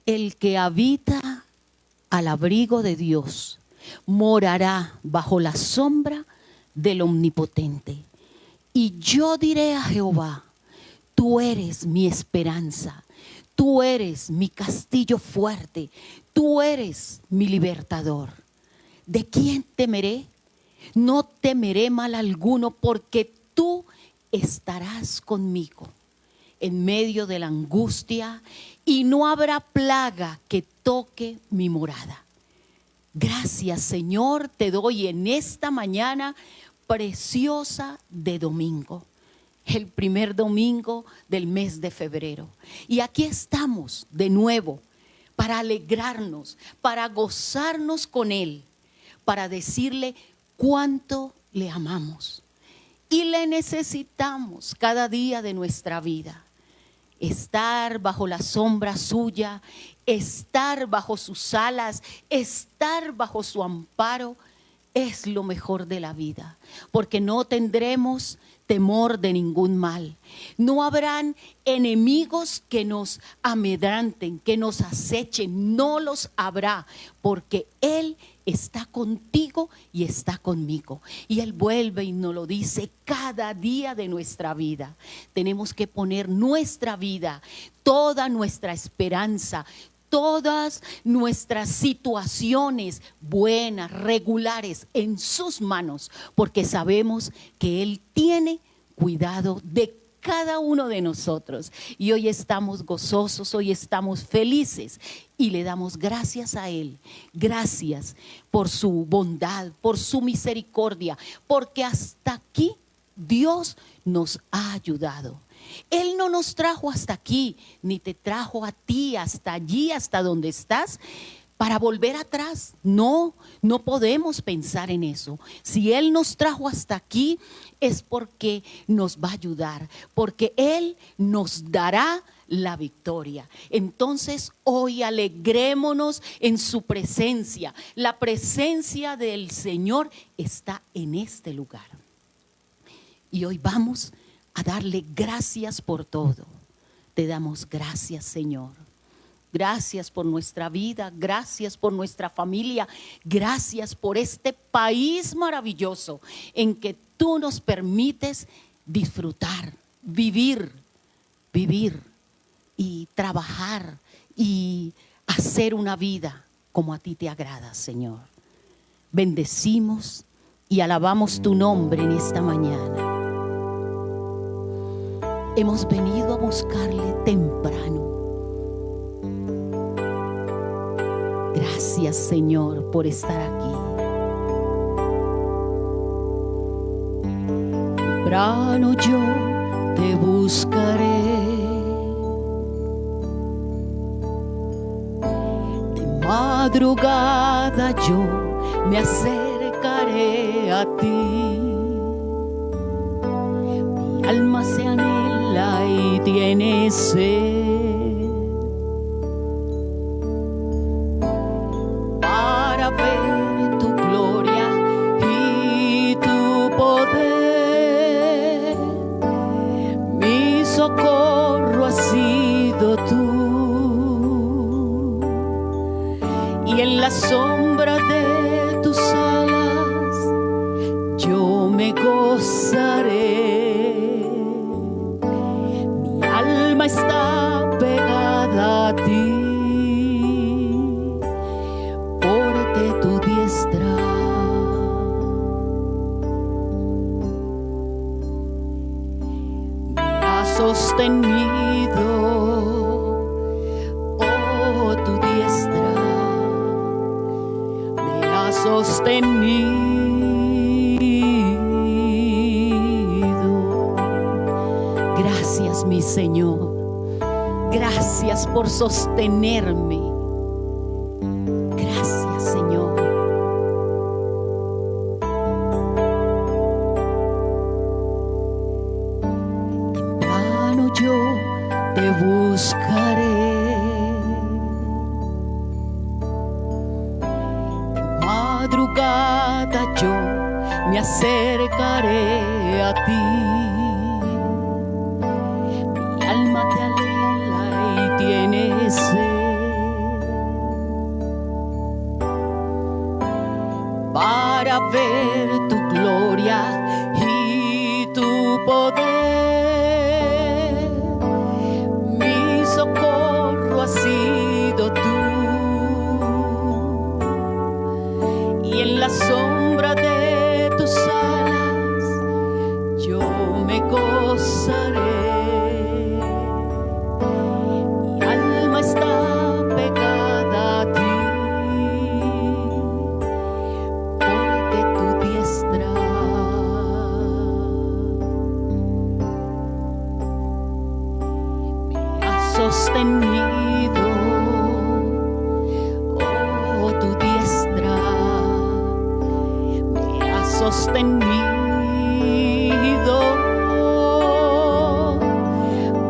El que habita al abrigo de Dios morará bajo la sombra del Omnipotente. Y yo diré a Jehová, tú eres mi esperanza, tú eres mi castillo fuerte, tú eres mi libertador. ¿De quién temeré? No temeré mal alguno, porque tú estarás conmigo en medio de la angustia, y no habrá plaga que toque mi morada. Gracias, Señor, te doy en esta mañana preciosa de domingo, el primer domingo del mes de febrero. Y aquí estamos de nuevo para alegrarnos, para gozarnos con Él, para decirle cuánto le amamos y le necesitamos cada día de nuestra vida. Estar bajo la sombra suya, estar bajo sus alas, estar bajo su amparo es lo mejor de la vida, porque no tendremos temor de ningún mal. No habrán enemigos que nos amedranten, que nos acechen, no los habrá, porque Él está contigo y está conmigo. Y Él vuelve y nos lo dice cada día de nuestra vida. Tenemos que poner nuestra vida, toda nuestra esperanza, todas nuestras situaciones buenas, regulares, en sus manos, porque sabemos que Él tiene cuidado de cada uno de nosotros. Y hoy estamos gozosos, hoy estamos felices y le damos gracias a Él. Gracias por su bondad, por su misericordia, porque hasta aquí Dios nos ha ayudado. Él no nos trajo hasta aquí, ni te trajo a ti hasta allí, hasta donde estás, para volver atrás. No, no podemos pensar en eso. Si Él nos trajo hasta aquí, es porque nos va a ayudar, porque Él nos dará la victoria. Entonces hoy alegrémonos en su presencia. La presencia del Señor está en este lugar. Y hoy vamos a darle gracias por todo. Te damos gracias, Señor. Gracias por nuestra vida, gracias por nuestra familia, gracias por este país maravilloso en que tú nos permites disfrutar, vivir y trabajar y hacer una vida como a ti te agrada, Señor. Bendecimos y alabamos tu nombre en esta mañana. Hemos venido a buscarle temprano. Gracias, Señor, por estar aquí. Temprano yo te buscaré. De madrugada yo me acercaré a ti. Mi alma se anhela y tiene sed para ver tu gloria y tu poder. Mi socorro has sido tú, y en la sombra de tus alas yo me gozaré. Está pegada a ti, porque tu diestra me ha sostenido. Oh, tu diestra me ha sostenido. Gracias, mi Señor. Gracias por sostenerme. Gracias, Señor. Temprano yo te buscaré. De madrugada yo me acercaré a ti. Mi alma te anhela y tiene sed para ver tu gloria y tu poder. Mi socorro has sido tú, y en la sombra de tus alas yo me gozaré. Mi alma está pegada a ti, porque tu diestra me ha sostenido. Oh, tu diestra me ha sostenido.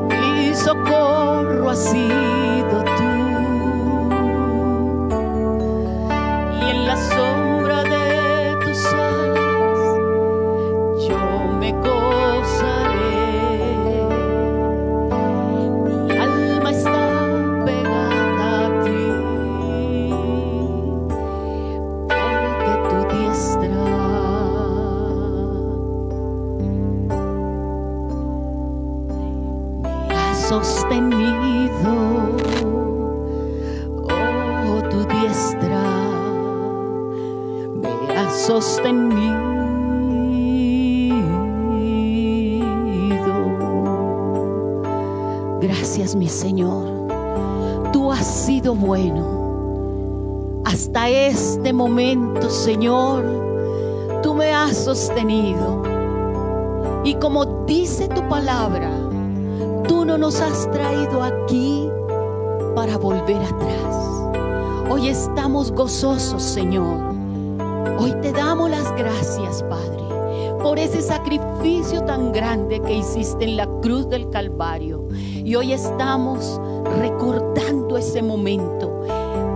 Mi socorro ha sido tú, y en la sombra de tus alas yo me gozaré. Mi alma está pegada a ti, porque tu diestra me ha sostenido. Oh, tu diestra me ha sostenido. Gracias, mi Señor. Tú has sido bueno hasta este momento, Señor. Tú me has sostenido. Y como dice tu palabra, tú no nos has traído aquí para volver atrás. Hoy estamos gozosos, Señor. Hoy te damos las gracias, Padre, por ese sacrificio tan grande que hiciste en la cruz del Calvario. Y hoy estamos recordando ese momento,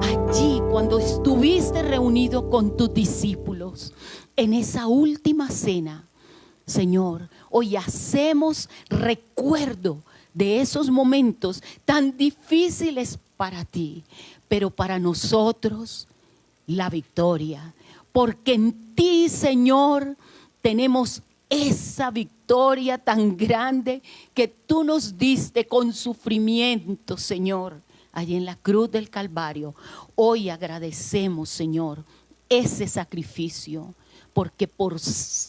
allí cuando estuviste reunido con tus discípulos, en esa última cena. Señor, hoy hacemos recuerdo de esos momentos tan difíciles para ti, pero para nosotros la victoria, porque en ti, Señor, tenemos esa victoria tan grande que tú nos diste con sufrimiento, Señor, allí en la cruz del Calvario. Hoy agradecemos, Señor, ese sacrificio, porque por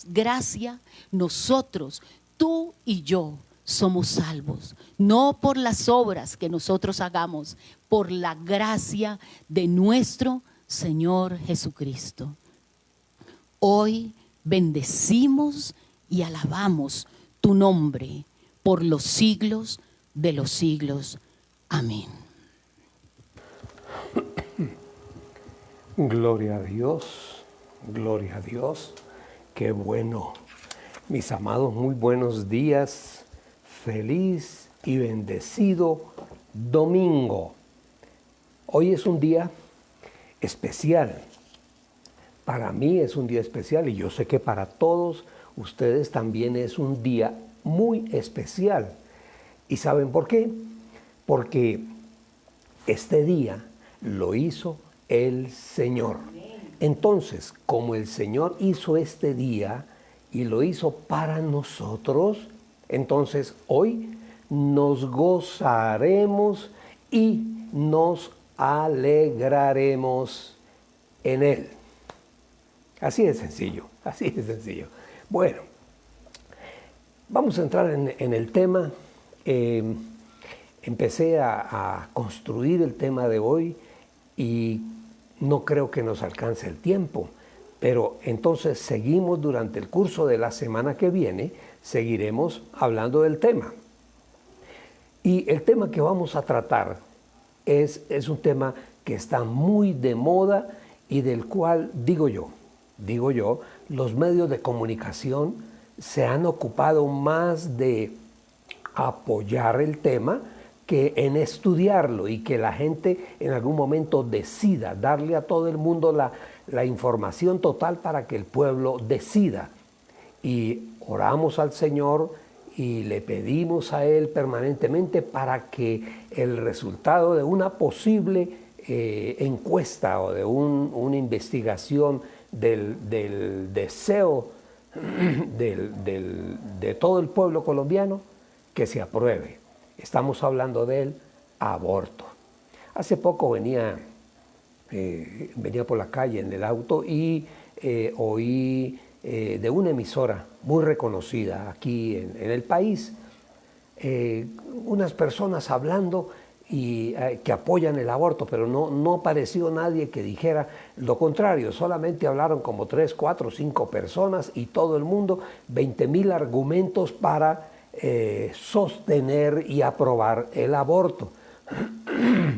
gracia nosotros, tú y yo, somos salvos, no por las obras que nosotros hagamos, por la gracia de nuestro Señor Jesucristo. Hoy bendecimos y alabamos tu nombre por los siglos de los siglos. Amén. Gloria a Dios, gloria a Dios. Qué bueno. Mis amados, muy buenos días. Feliz y bendecido domingo. Hoy es un día especial. Para mí es un día especial y yo sé que para todos ustedes también es un día muy especial. ¿Y saben por qué? Porque este día lo hizo el Señor. Entonces, como el Señor hizo este día y lo hizo para nosotros, entonces hoy nos gozaremos y nos alegraremos en Él. Así de sencillo, así de sencillo. Bueno, vamos a entrar en el tema. Empecé a construir el tema de hoy y no creo que nos alcance el tiempo, pero entonces seguimos durante el curso de la semana que viene, seguiremos hablando del tema. Y el tema que vamos a tratar es un tema que está muy de moda y del cual, digo yo, los medios de comunicación se han ocupado más de apoyar el tema que en estudiarlo y que la gente en algún momento decida, darle a todo el mundo la información total para que el pueblo decida. Y oramos al Señor y le pedimos a Él permanentemente para que el resultado de una posible encuesta o de una investigación del deseo de todo el pueblo colombiano que se apruebe. Estamos hablando del aborto. Hace poco venía por la calle en el auto y oí de una emisora muy reconocida aquí en el país, unas personas hablando y que apoyan el aborto, pero no apareció nadie que dijera lo contrario. Solamente hablaron como 3, 4, 5 personas y todo el mundo, 20,000 argumentos para sostener y aprobar el aborto.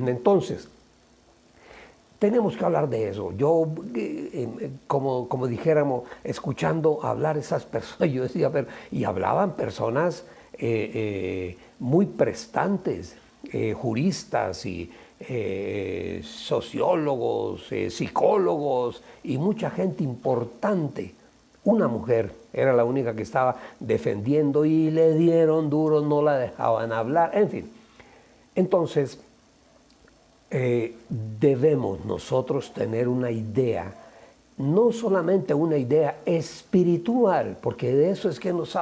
Entonces, tenemos que hablar de eso. Yo, como dijéramos, escuchando hablar esas personas, yo decía, pero, y hablaban personas muy prestantes, juristas y sociólogos, psicólogos y mucha gente importante. Una mujer era la única que estaba defendiendo y le dieron duro, no la dejaban hablar, en fin. Entonces, debemos nosotros tener una idea, no solamente una idea espiritual, porque de eso es que nos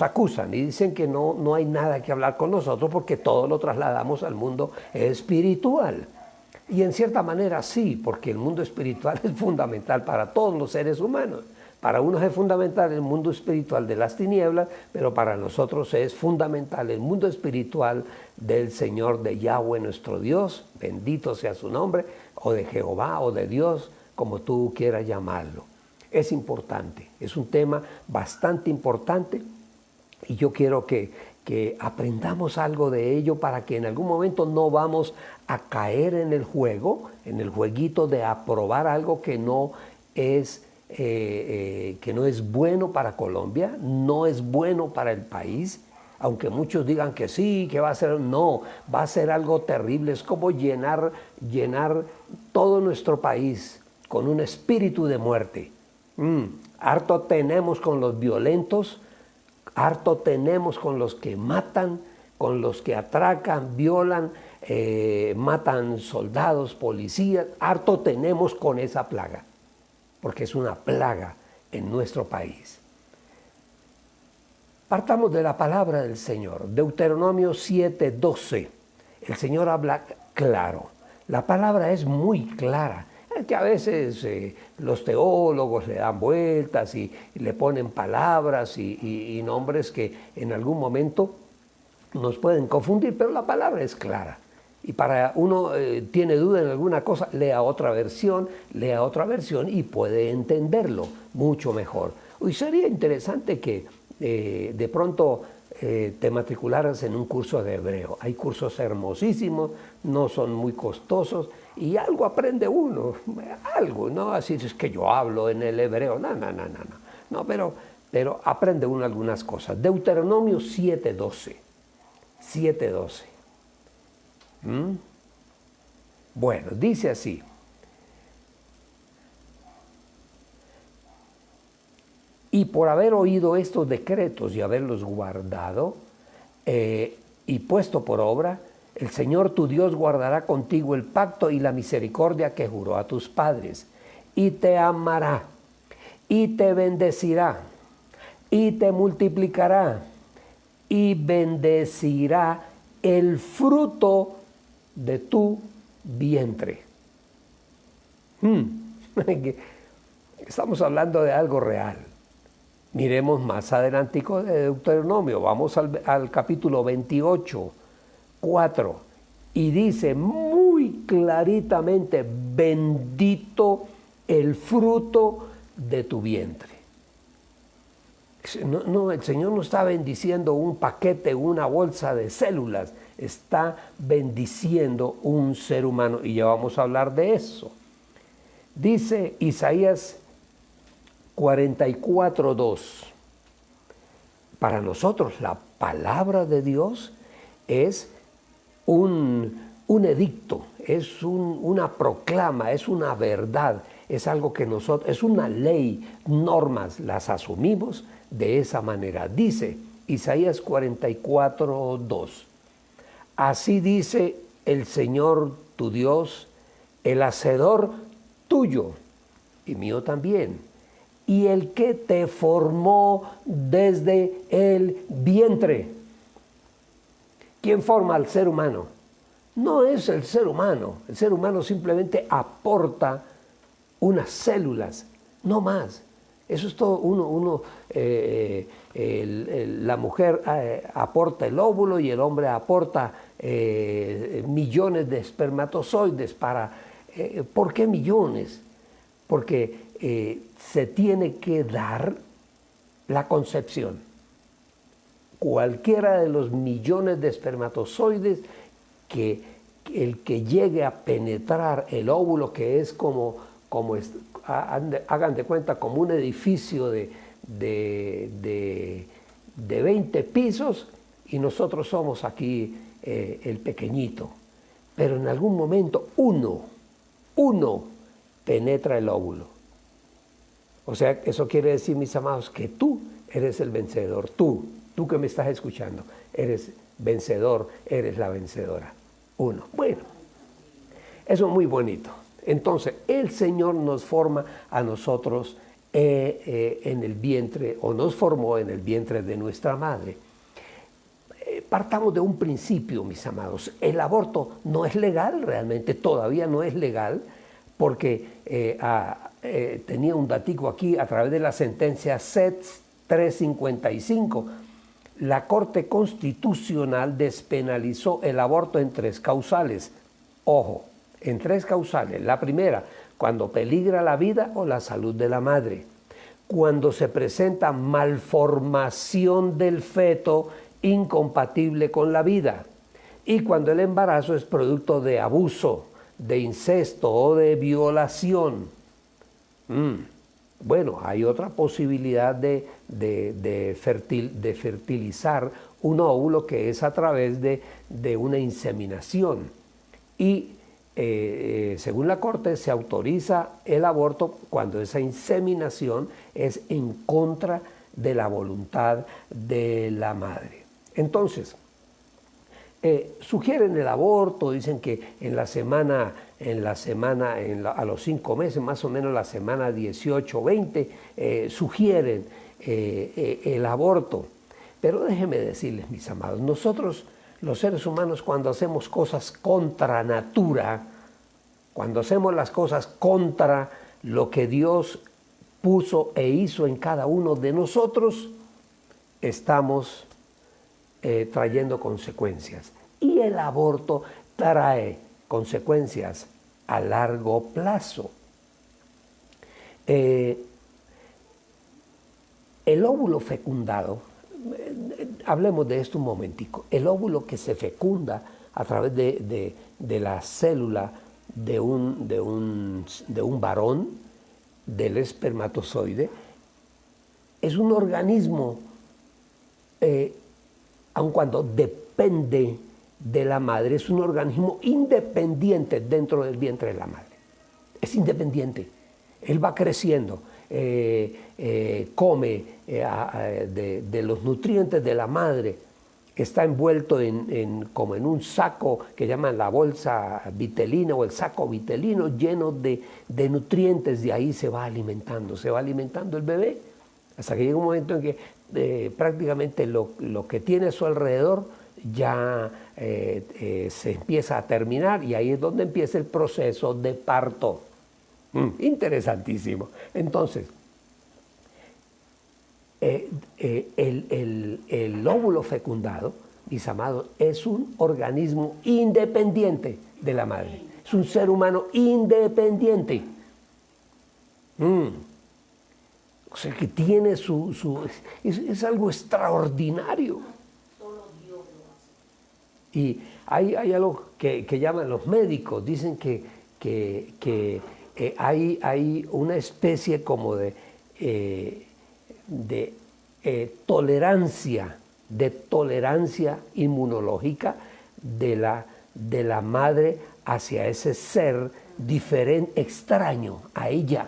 acusan y dicen que no hay nada que hablar con nosotros porque todo lo trasladamos al mundo espiritual. Y en cierta manera sí, porque el mundo espiritual es fundamental para todos los seres humanos. Para unos es fundamental el mundo espiritual de las tinieblas, pero para nosotros es fundamental el mundo espiritual del Señor, de Yahweh nuestro Dios, bendito sea su nombre, o de Jehová o de Dios, como tú quieras llamarlo. Es importante, es un tema bastante importante y yo quiero que aprendamos algo de ello para que en algún momento no vamos a caer en el juego, en el jueguito de aprobar algo que no es bueno para Colombia, no es bueno para el país, aunque muchos digan que sí, que va a ser, no, va a ser algo terrible. Es como llenar todo nuestro país con un espíritu de muerte. Harto tenemos con los violentos, harto tenemos con los que matan, con los que atracan, violan, matan soldados, policías, harto tenemos con esa plaga, porque es una plaga en nuestro país. Partamos de la palabra del Señor, Deuteronomio 7:12. El Señor habla claro, la palabra es muy clara, que a veces los teólogos le dan vueltas y le ponen palabras y nombres que en algún momento nos pueden confundir, pero la palabra es clara. Y para uno tiene duda en alguna cosa, lea otra versión y puede entenderlo mucho mejor. Y sería interesante que de pronto te matricularas en un curso de hebreo. Hay cursos hermosísimos, no son muy costosos y algo aprende uno, algo, ¿no? Así es que yo hablo en el hebreo, no, pero aprende uno algunas cosas. Deuteronomio 7:12. Bueno, dice así: y por haber oído estos decretos y haberlos guardado y puesto por obra, el Señor tu Dios guardará contigo el pacto y la misericordia que juró a tus padres, y te amará, y te bendecirá, y te multiplicará, y bendecirá el fruto de tu vientre. Estamos hablando de algo real. Miremos más adelantico de Deuteronomio. Vamos al capítulo 28, 4. Y dice muy claritamente: bendito el fruto de tu vientre. No, el Señor no está bendiciendo un paquete, una bolsa de células, está bendiciendo un ser humano y ya vamos a hablar de eso. Dice Isaías 44:2. Para nosotros la palabra de Dios es un edicto, es una proclama, es una verdad, es algo que nosotros, es una ley, normas, las asumimos de esa manera. Dice Isaías 44:2. Así dice el Señor tu Dios, el hacedor tuyo, y mío también. Y el que te formó desde el vientre. ¿Quién forma al ser humano? No es el ser humano. El ser humano simplemente aporta unas células, no más. Eso es todo. La mujer aporta el óvulo y el hombre aporta millones de espermatozoides para... ¿Por qué millones? Porque se tiene que dar la concepción. Cualquiera de los millones de espermatozoides el que llegue a penetrar el óvulo, que es hagan de cuenta, como un edificio de 20 pisos, y nosotros somos aquí el pequeñito. Pero en algún momento uno penetra el óvulo. O sea, eso quiere decir, mis amados, que tú eres el vencedor. Tú que me estás escuchando, eres vencedor, eres la vencedora. Uno. Bueno, eso es muy bonito. Entonces, el Señor nos forma a nosotros en el vientre, o nos formó en el vientre de nuestra madre. Partamos de un principio, mis amados. El aborto no es legal realmente, todavía no es legal, porque tenía un datico aquí a través de la sentencia CETS 355. La Corte Constitucional despenalizó el aborto en 3 causales. Ojo, en 3 causales. La primera, cuando peligra la vida o la salud de la madre. Cuando se presenta malformación del feto incompatible con la vida. Y cuando el embarazo es producto de abuso, de incesto o de violación. Bueno, hay otra posibilidad de fertilizar un óvulo, que es a través de una inseminación. Y según la Corte, se autoriza el aborto cuando esa inseminación es en contra de la voluntad de la madre. Entonces, sugieren el aborto, dicen que a los 5 meses, más o menos la semana 18 o 20, sugieren el aborto. Pero déjenme decirles, mis amados, nosotros, los seres humanos, cuando hacemos cosas contra natura, cuando hacemos las cosas contra lo que Dios puso e hizo en cada uno de nosotros, estamos trayendo consecuencias. Y el aborto trae consecuencias a largo plazo. El óvulo fecundado, hablemos de esto un momentico. El óvulo que se fecunda a través de la célula de un varón, del espermatozoide, es un organismo, aun cuando depende de la madre, es un organismo independiente dentro del vientre de la madre. Es independiente. Él va creciendo, come de los nutrientes de la madre, está envuelto como en un saco que llaman la bolsa vitelina o el saco vitelino, lleno de nutrientes. De ahí se va alimentando el bebé, hasta que llega un momento en que prácticamente lo que tiene a su alrededor ya se empieza a terminar, y ahí es donde empieza el proceso de parto. Interesantísimo. Entonces, el óvulo fecundado, mis amados, es un organismo independiente de la madre. Es un ser humano independiente. O sea, que tiene es algo extraordinario. Y hay algo que llaman los médicos, dicen que hay una especie como de tolerancia inmunológica de la madre hacia ese ser diferente, extraño a ella.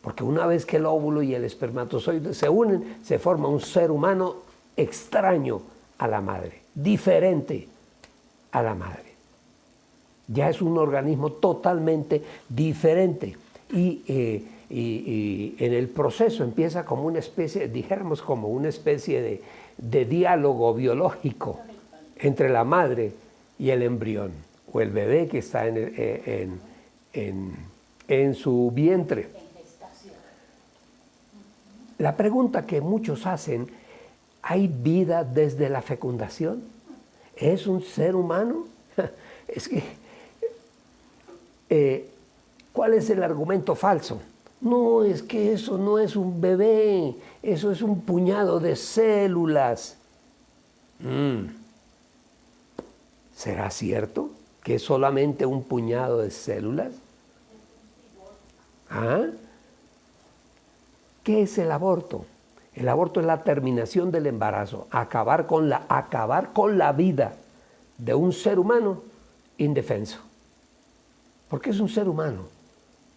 Porque una vez que el óvulo y el espermatozoide se unen, se forma un ser humano extraño a la madre, diferente a la madre. Ya es un organismo totalmente diferente. y en el proceso empieza como una especie, dijéramos como una especie de diálogo biológico entre la madre y el embrión o el bebé que está en su vientre. La pregunta que muchos hacen, ¿hay vida desde la fecundación? ¿Es un ser humano? Es que, ¿cuál es el argumento falso? No, es que eso no es un bebé, eso es un puñado de células. ¿Será cierto que es solamente un puñado de células? ¿Ah? ¿Qué es el aborto? El aborto es la terminación del embarazo, acabar con la vida de un ser humano indefenso. Porque es un ser humano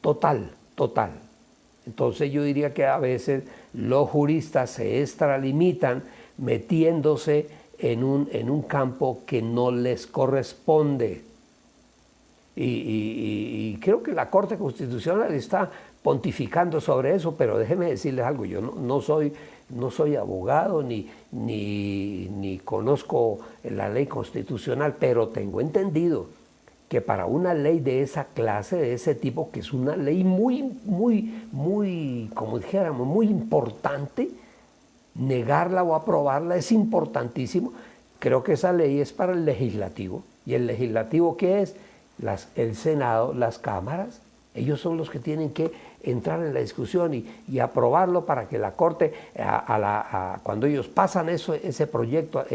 total. Entonces yo diría que a veces los juristas se extralimitan metiéndose en un campo que no les corresponde. Y creo que la Corte Constitucional está pontificando sobre eso, pero déjeme decirles algo, yo no soy abogado ni conozco la ley constitucional, pero tengo entendido que para una ley de esa clase, de ese tipo, que es una ley muy, como dijéramos, muy importante, negarla o aprobarla es importantísimo. Creo que esa ley es para el legislativo. ¿Y el legislativo qué es? El Senado, las cámaras. Ellos son los que tienen que entrar en la discusión y aprobarlo para que la Corte, cuando ellos pasan ese proyecto,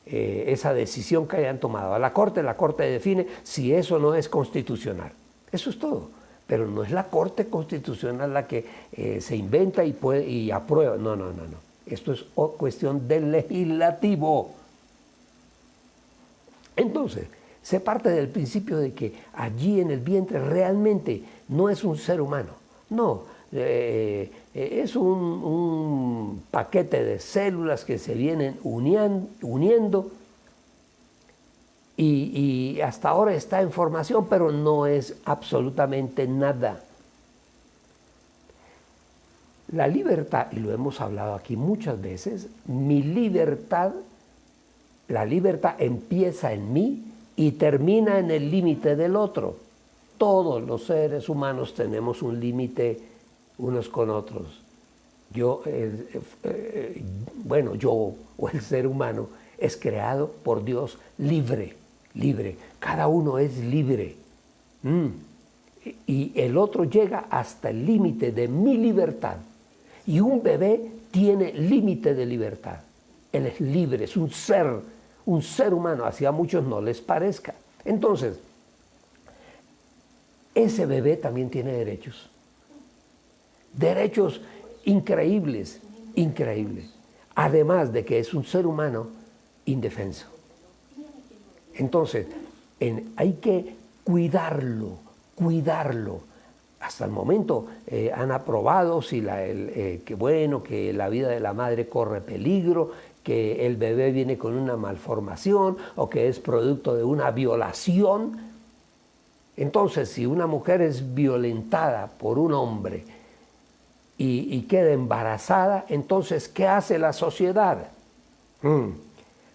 esa decisión que hayan tomado a la Corte define si eso no es constitucional. Eso es todo. Pero no es la Corte Constitucional la que se inventa y aprueba. No. Esto es cuestión del legislativo. Entonces, se parte del principio de que allí en el vientre realmente no es un ser humano. No, es un paquete de células que se vienen uniendo y hasta ahora está en formación, pero no es absolutamente nada. La libertad, y lo hemos hablado aquí muchas veces, la libertad empieza en mí y termina en el límite del otro. Todos los seres humanos tenemos un límite unos con otros. Yo o el ser humano es creado por Dios libre. Cada uno es libre. Y el otro llega hasta el límite de mi libertad. Y un bebé tiene límite de libertad. Él es libre, es un ser humano, así a muchos no les parezca. Entonces, ese bebé también tiene derechos. Derechos increíbles. Además de que es un ser humano indefenso. Entonces, hay que cuidarlo. Hasta el momento han aprobado que la vida de la madre corre peligro, que el bebé viene con una malformación o que es producto de una violación. Entonces, si una mujer es violentada por un hombre y queda embarazada, entonces, ¿qué hace la sociedad?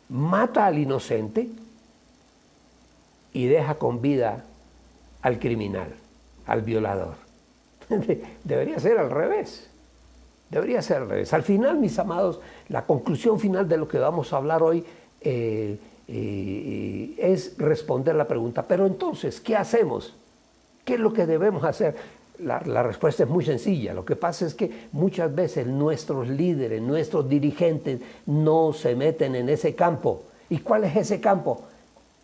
Mata al inocente y deja con vida al criminal, al violador. Debería ser al revés. Al final, mis amados, la conclusión final de lo que vamos a hablar hoy es responder la pregunta, pero entonces, ¿qué hacemos? ¿Qué es lo que debemos hacer? La respuesta es muy sencilla. Lo que pasa es que muchas veces nuestros líderes, nuestros dirigentes no se meten en ese campo. ¿Y cuál es ese campo?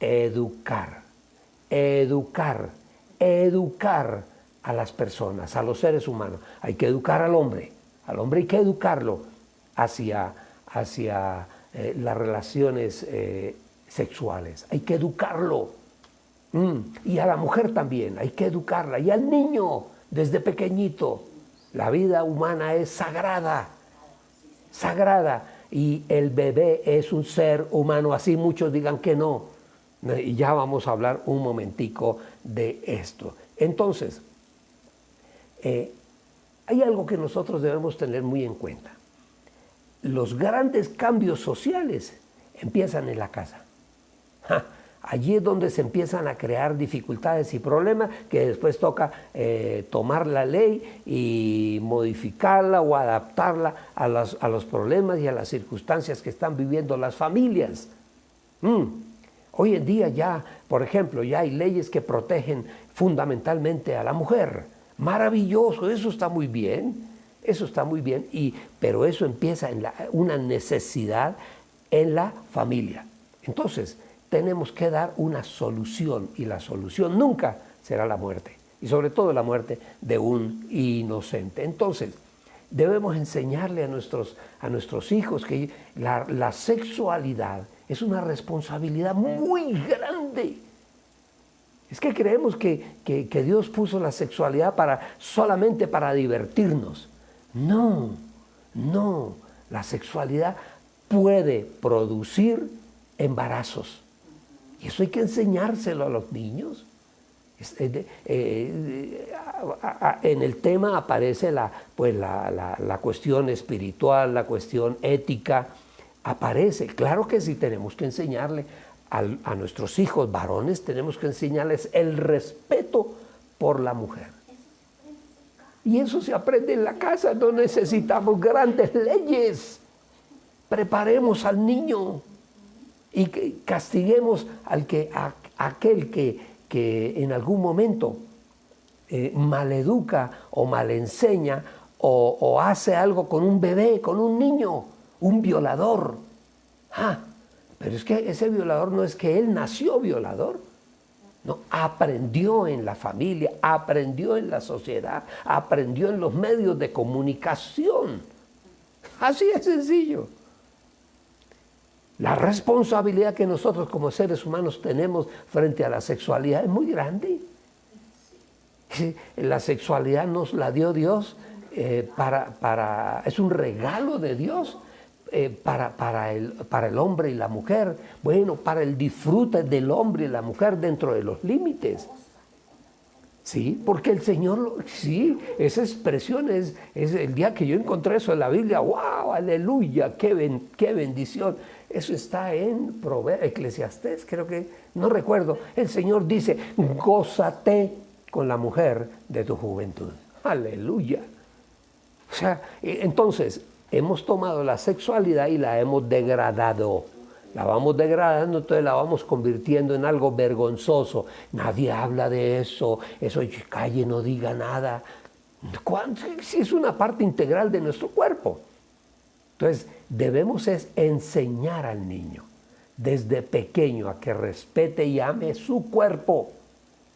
Educar a las personas, a los seres humanos. Hay que educar al hombre hay que educarlo hacia las relaciones sexuales. Hay que educarlo. Y a la mujer también, hay que educarla. Y al niño, desde pequeñito. La vida humana es sagrada. Y el bebé es un ser humano, así muchos digan que no. Y ya vamos a hablar un momentico de esto. Entonces, hay algo que nosotros debemos tener muy en cuenta. Los grandes cambios sociales empiezan en la casa. Allí es donde se empiezan a crear dificultades y problemas que después toca tomar la ley y modificarla o adaptarla a los problemas y a las circunstancias que están viviendo las familias. Hoy en día ya, por ejemplo, ya hay leyes que protegen fundamentalmente a la mujer. Maravilloso, eso está muy bien, pero eso empieza en una necesidad en la familia. Entonces, tenemos que dar una solución, y la solución nunca será la muerte, y sobre todo la muerte de un inocente. Entonces, debemos enseñarle a nuestros hijos que la sexualidad es una responsabilidad muy grande. Es que creemos que Dios puso la sexualidad solamente para divertirnos. No, la sexualidad puede producir embarazos. Y eso hay que enseñárselo a los niños. En el tema aparece la cuestión espiritual, la cuestión ética, aparece. Claro que sí, tenemos que enseñarle a nuestros hijos varones, tenemos que enseñarles el respeto por la mujer. Y eso se aprende en la casa, no necesitamos grandes leyes. Preparemos al niño y castiguemos a aquel que en algún momento maleduca o malenseña o hace algo con un bebé, con un niño, un violador. Pero es que ese violador no es que él nació violador. No, aprendió en la familia, aprendió en la sociedad, aprendió en los medios de comunicación. Así es sencillo. La responsabilidad que nosotros como seres humanos tenemos frente a la sexualidad es muy grande. La sexualidad nos la dio Dios, es un regalo de Dios para el hombre y la mujer. Bueno, para el disfrute del hombre y la mujer dentro de los límites. Sí, porque el Señor, sí, esa expresión es el día que yo encontré eso en la Biblia. ¡Wow! ¡Aleluya! ¡Qué bendición! Eso está en Eclesiastés, creo que, no recuerdo. El Señor dice, gózate con la mujer de tu juventud. ¡Aleluya! O sea, entonces, hemos tomado la sexualidad y la hemos degradado. La vamos degradando, entonces la vamos convirtiendo en algo vergonzoso. Nadie habla de eso, calle, no diga nada. Si es una parte integral de nuestro cuerpo. Entonces, debemos enseñar al niño desde pequeño a que respete y ame su cuerpo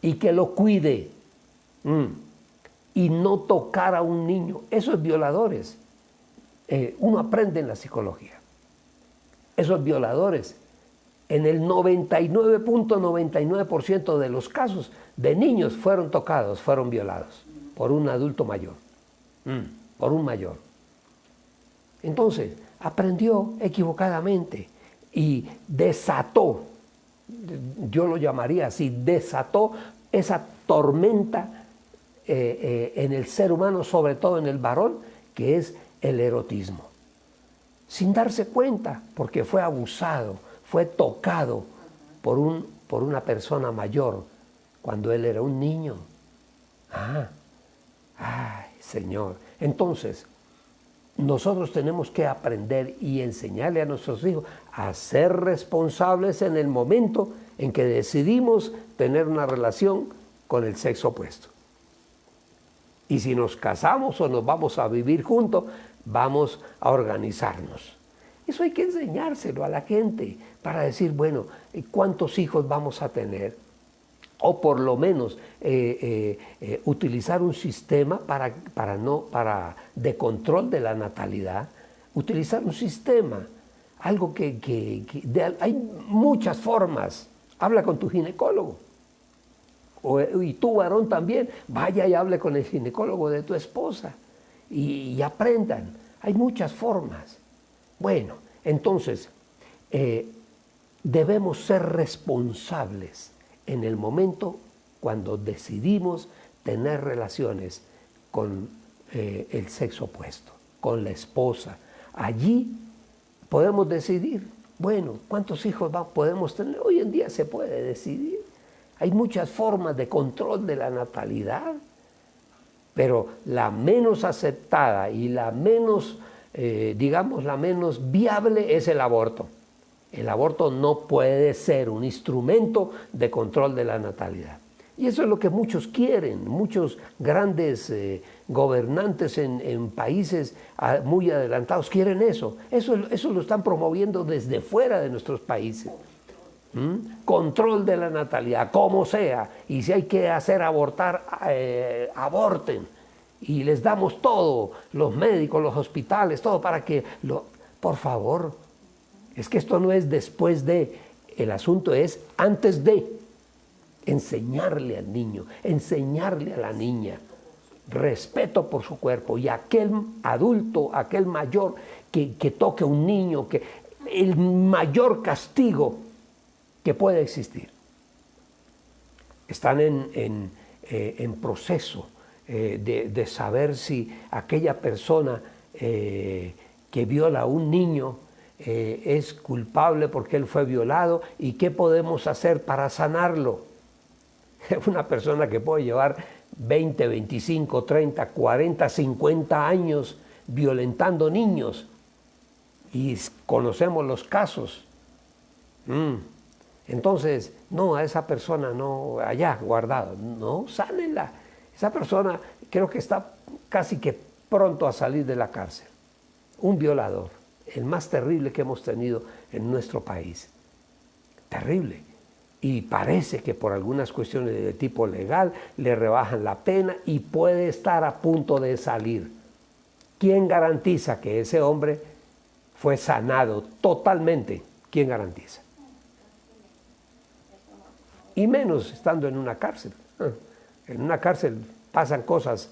y que lo cuide. Y no tocar a un niño. Esos violadores, uno aprende en la psicología. Esos violadores, en el 99.99% de los casos de niños fueron tocados, fueron violados por un adulto mayor, por un mayor. Entonces, aprendió equivocadamente y desató, yo lo llamaría así, desató esa tormenta en el ser humano, sobre todo en el varón, que es el erotismo. Sin darse cuenta, porque fue abusado, fue tocado por una persona mayor cuando él era un niño. Ay, Señor. Entonces, nosotros tenemos que aprender y enseñarle a nuestros hijos a ser responsables en el momento en que decidimos tener una relación con el sexo opuesto. Y si nos casamos o nos vamos a vivir juntos, vamos a organizarnos. Eso hay que enseñárselo a la gente para decir, bueno, ¿cuántos hijos vamos a tener? O por lo menos utilizar un sistema de control de la natalidad. Utilizar un sistema, algo hay muchas formas. Habla con tu ginecólogo. Y tú, varón, también, vaya y hable con el ginecólogo de tu esposa y aprendan. Hay muchas formas. Bueno, entonces, debemos ser responsables en el momento cuando decidimos tener relaciones con el sexo opuesto, con la esposa. Allí podemos decidir, bueno, ¿cuántos hijos podemos tener? Hoy en día se puede decidir. Hay muchas formas de control de la natalidad, pero la menos aceptada y la menos, digamos, la menos viable es el aborto. El aborto no puede ser un instrumento de control de la natalidad. Y eso es lo que muchos quieren, muchos grandes gobernantes en países muy adelantados quieren eso. Eso lo están promoviendo desde fuera de nuestros países. Control de la natalidad, como sea, y si hay que hacer abortar, aborten, y les damos todo, los médicos, los hospitales, todo para que por favor, es que esto no es después de, el asunto es antes de. Enseñarle al niño, enseñarle a la niña respeto por su cuerpo, y aquel adulto, aquel mayor que toque a un niño, que el mayor castigo que puede existir. Están en proceso de saber si aquella persona que viola a un niño es culpable porque él fue violado, y qué podemos hacer para sanarlo. Una persona que puede llevar 20, 25, 30, 40, 50 años violentando niños, y conocemos los casos. Entonces, no, a esa persona no, allá guardado, no, sánenla. Esa persona creo que está casi que pronto a salir de la cárcel. Un violador, el más terrible que hemos tenido en nuestro país. Terrible. Y parece que por algunas cuestiones de tipo legal le rebajan la pena y puede estar a punto de salir. ¿Quién garantiza que ese hombre fue sanado totalmente? ¿Quién garantiza? Y menos estando en una cárcel. En una cárcel pasan cosas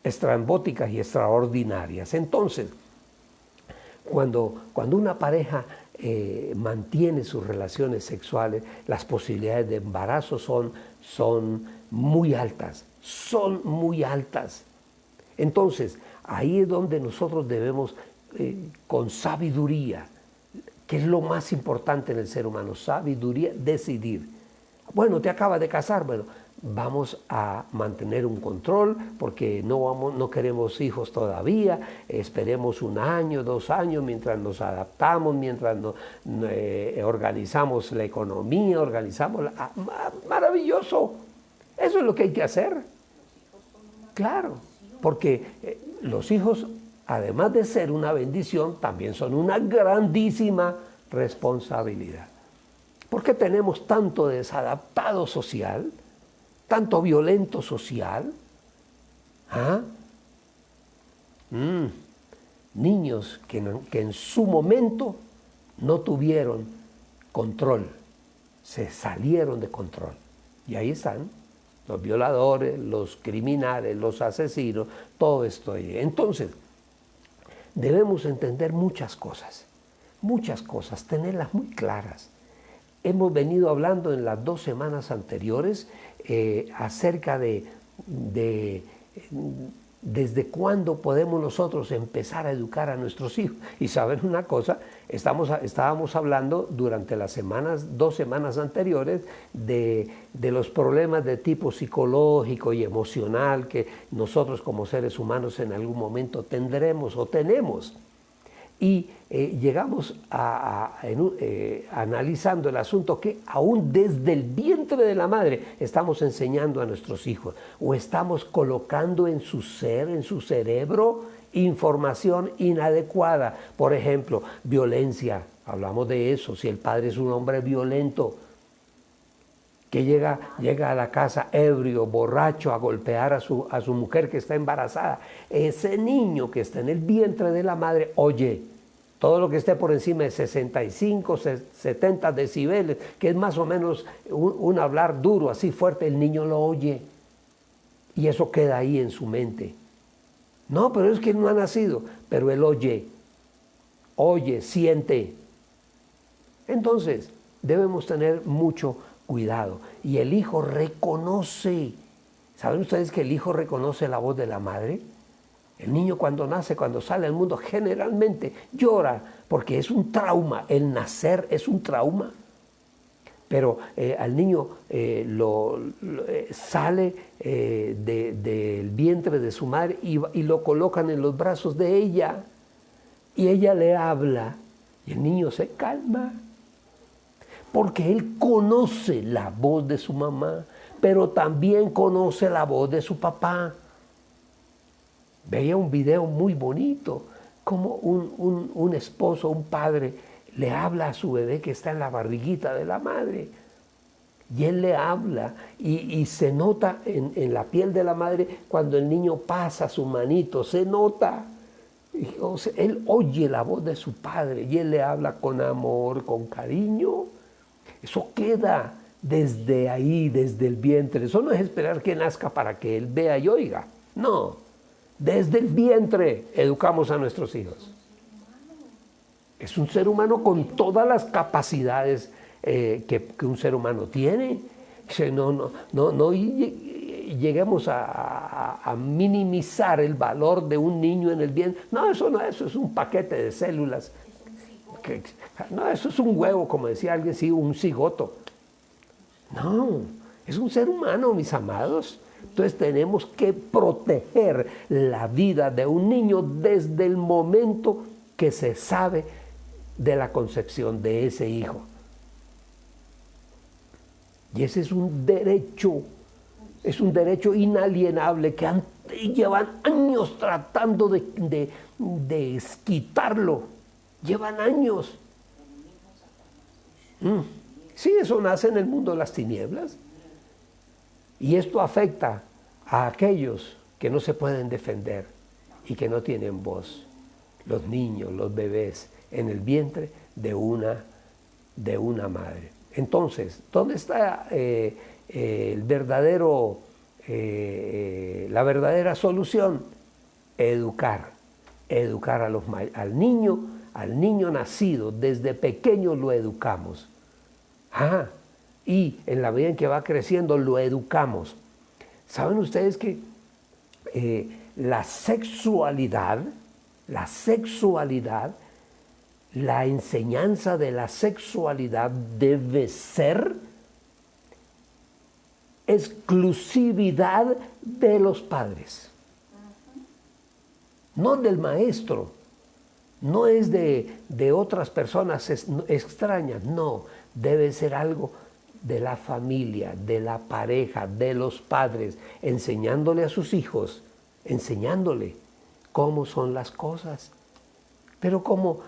estrambóticas y extraordinarias. Entonces, cuando una pareja mantiene sus relaciones sexuales, las posibilidades de embarazo son muy altas, Entonces, ahí es donde nosotros debemos, con sabiduría, que es lo más importante en el ser humano, sabiduría, decidir. Bueno, te acabas de casar, bueno, vamos a mantener un control porque no queremos hijos todavía, esperemos 1 año, 2 años mientras nos adaptamos, mientras organizamos la economía, maravilloso, eso es lo que hay que hacer. Claro, porque los hijos, además de ser una bendición, también son una grandísima responsabilidad. ¿Por qué tenemos tanto desadaptado social? Tanto violento social. Niños que en su momento no tuvieron control, se salieron de control. Y ahí están los violadores, los criminales, los asesinos, todo esto ahí. Entonces, debemos entender muchas cosas, tenerlas muy claras. Hemos venido hablando en las 2 semanas anteriores acerca de desde cuándo podemos nosotros empezar a educar a nuestros hijos. Y saben una cosa, estábamos hablando durante las 2 semanas anteriores de los problemas de tipo psicológico y emocional que nosotros como seres humanos en algún momento tendremos o tenemos. Y llegamos analizando el asunto que aún desde el vientre de la madre estamos enseñando a nuestros hijos, o estamos colocando en su ser, en su cerebro, información inadecuada. Por ejemplo, violencia, hablamos de eso. Si el padre es un hombre violento, que llega a la casa ebrio, borracho, a golpear a su mujer que está embarazada, ese niño que está en el vientre de la madre oye todo lo que esté por encima de 65, 70 decibeles, que es más o menos un hablar duro, así fuerte, el niño lo oye y eso queda ahí en su mente. No, pero es que no ha nacido, pero él oye, siente. Entonces, debemos tener mucho cuidado. Y el hijo reconoce ¿Saben ustedes que el hijo reconoce la voz de la madre? El niño cuando nace, cuando sale al mundo, generalmente llora porque es un trauma. El nacer es un trauma. Pero al niño sale del vientre de su madre y lo colocan en los brazos de ella. Y ella le habla y el niño se calma. Porque él conoce la voz de su mamá, pero también conoce la voz de su papá. Veía un video muy bonito, como un esposo, un padre, le habla a su bebé que está en la barriguita de la madre. Y él le habla y se nota en la piel de la madre cuando el niño pasa su manito, se nota. O sea, él oye la voz de su padre y él le habla con amor, con cariño. Eso queda desde ahí, desde el vientre. Eso no es esperar que nazca para que él vea y oiga. No, desde el vientre educamos a nuestros hijos. Es un ser humano con todas las capacidades que un ser humano tiene. No lleguemos a minimizar el valor de un niño en el vientre. No, eso es un paquete de células. No, eso es un huevo, como decía alguien, sí, un cigoto. No, es un ser humano, mis amados. Entonces tenemos que proteger la vida de un niño desde el momento que se sabe de la concepción de ese hijo. Y ese es un derecho inalienable que llevan años tratando de quitarlo. Llevan años. Sí, eso nace en el mundo de las tinieblas. Y esto afecta a aquellos que no se pueden defender y que no tienen voz. Los niños, los bebés, en el vientre de una madre. Entonces, ¿dónde está la verdadera solución? Educar al niño nacido, desde pequeño lo educamos. Y en la medida en que va creciendo lo educamos. ¿Saben ustedes que la sexualidad, la enseñanza de la sexualidad debe ser exclusividad de los padres? No del maestro, no es de otras personas extrañas, no, debe ser algo de la familia, de la pareja, de los padres, enseñándole a sus hijos, enseñándole cómo son las cosas. Pero como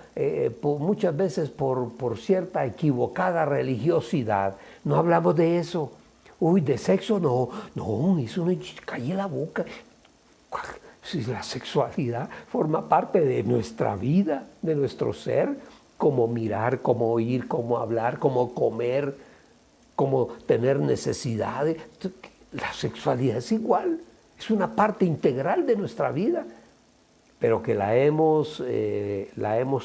muchas veces por cierta equivocada religiosidad, no hablamos de eso. Uy, de sexo no, eso no cae en la boca. Si la sexualidad forma parte de nuestra vida, de nuestro ser, como mirar, como oír, como hablar, como comer, como tener necesidades. La sexualidad es igual, es una parte integral de nuestra vida, pero que la hemos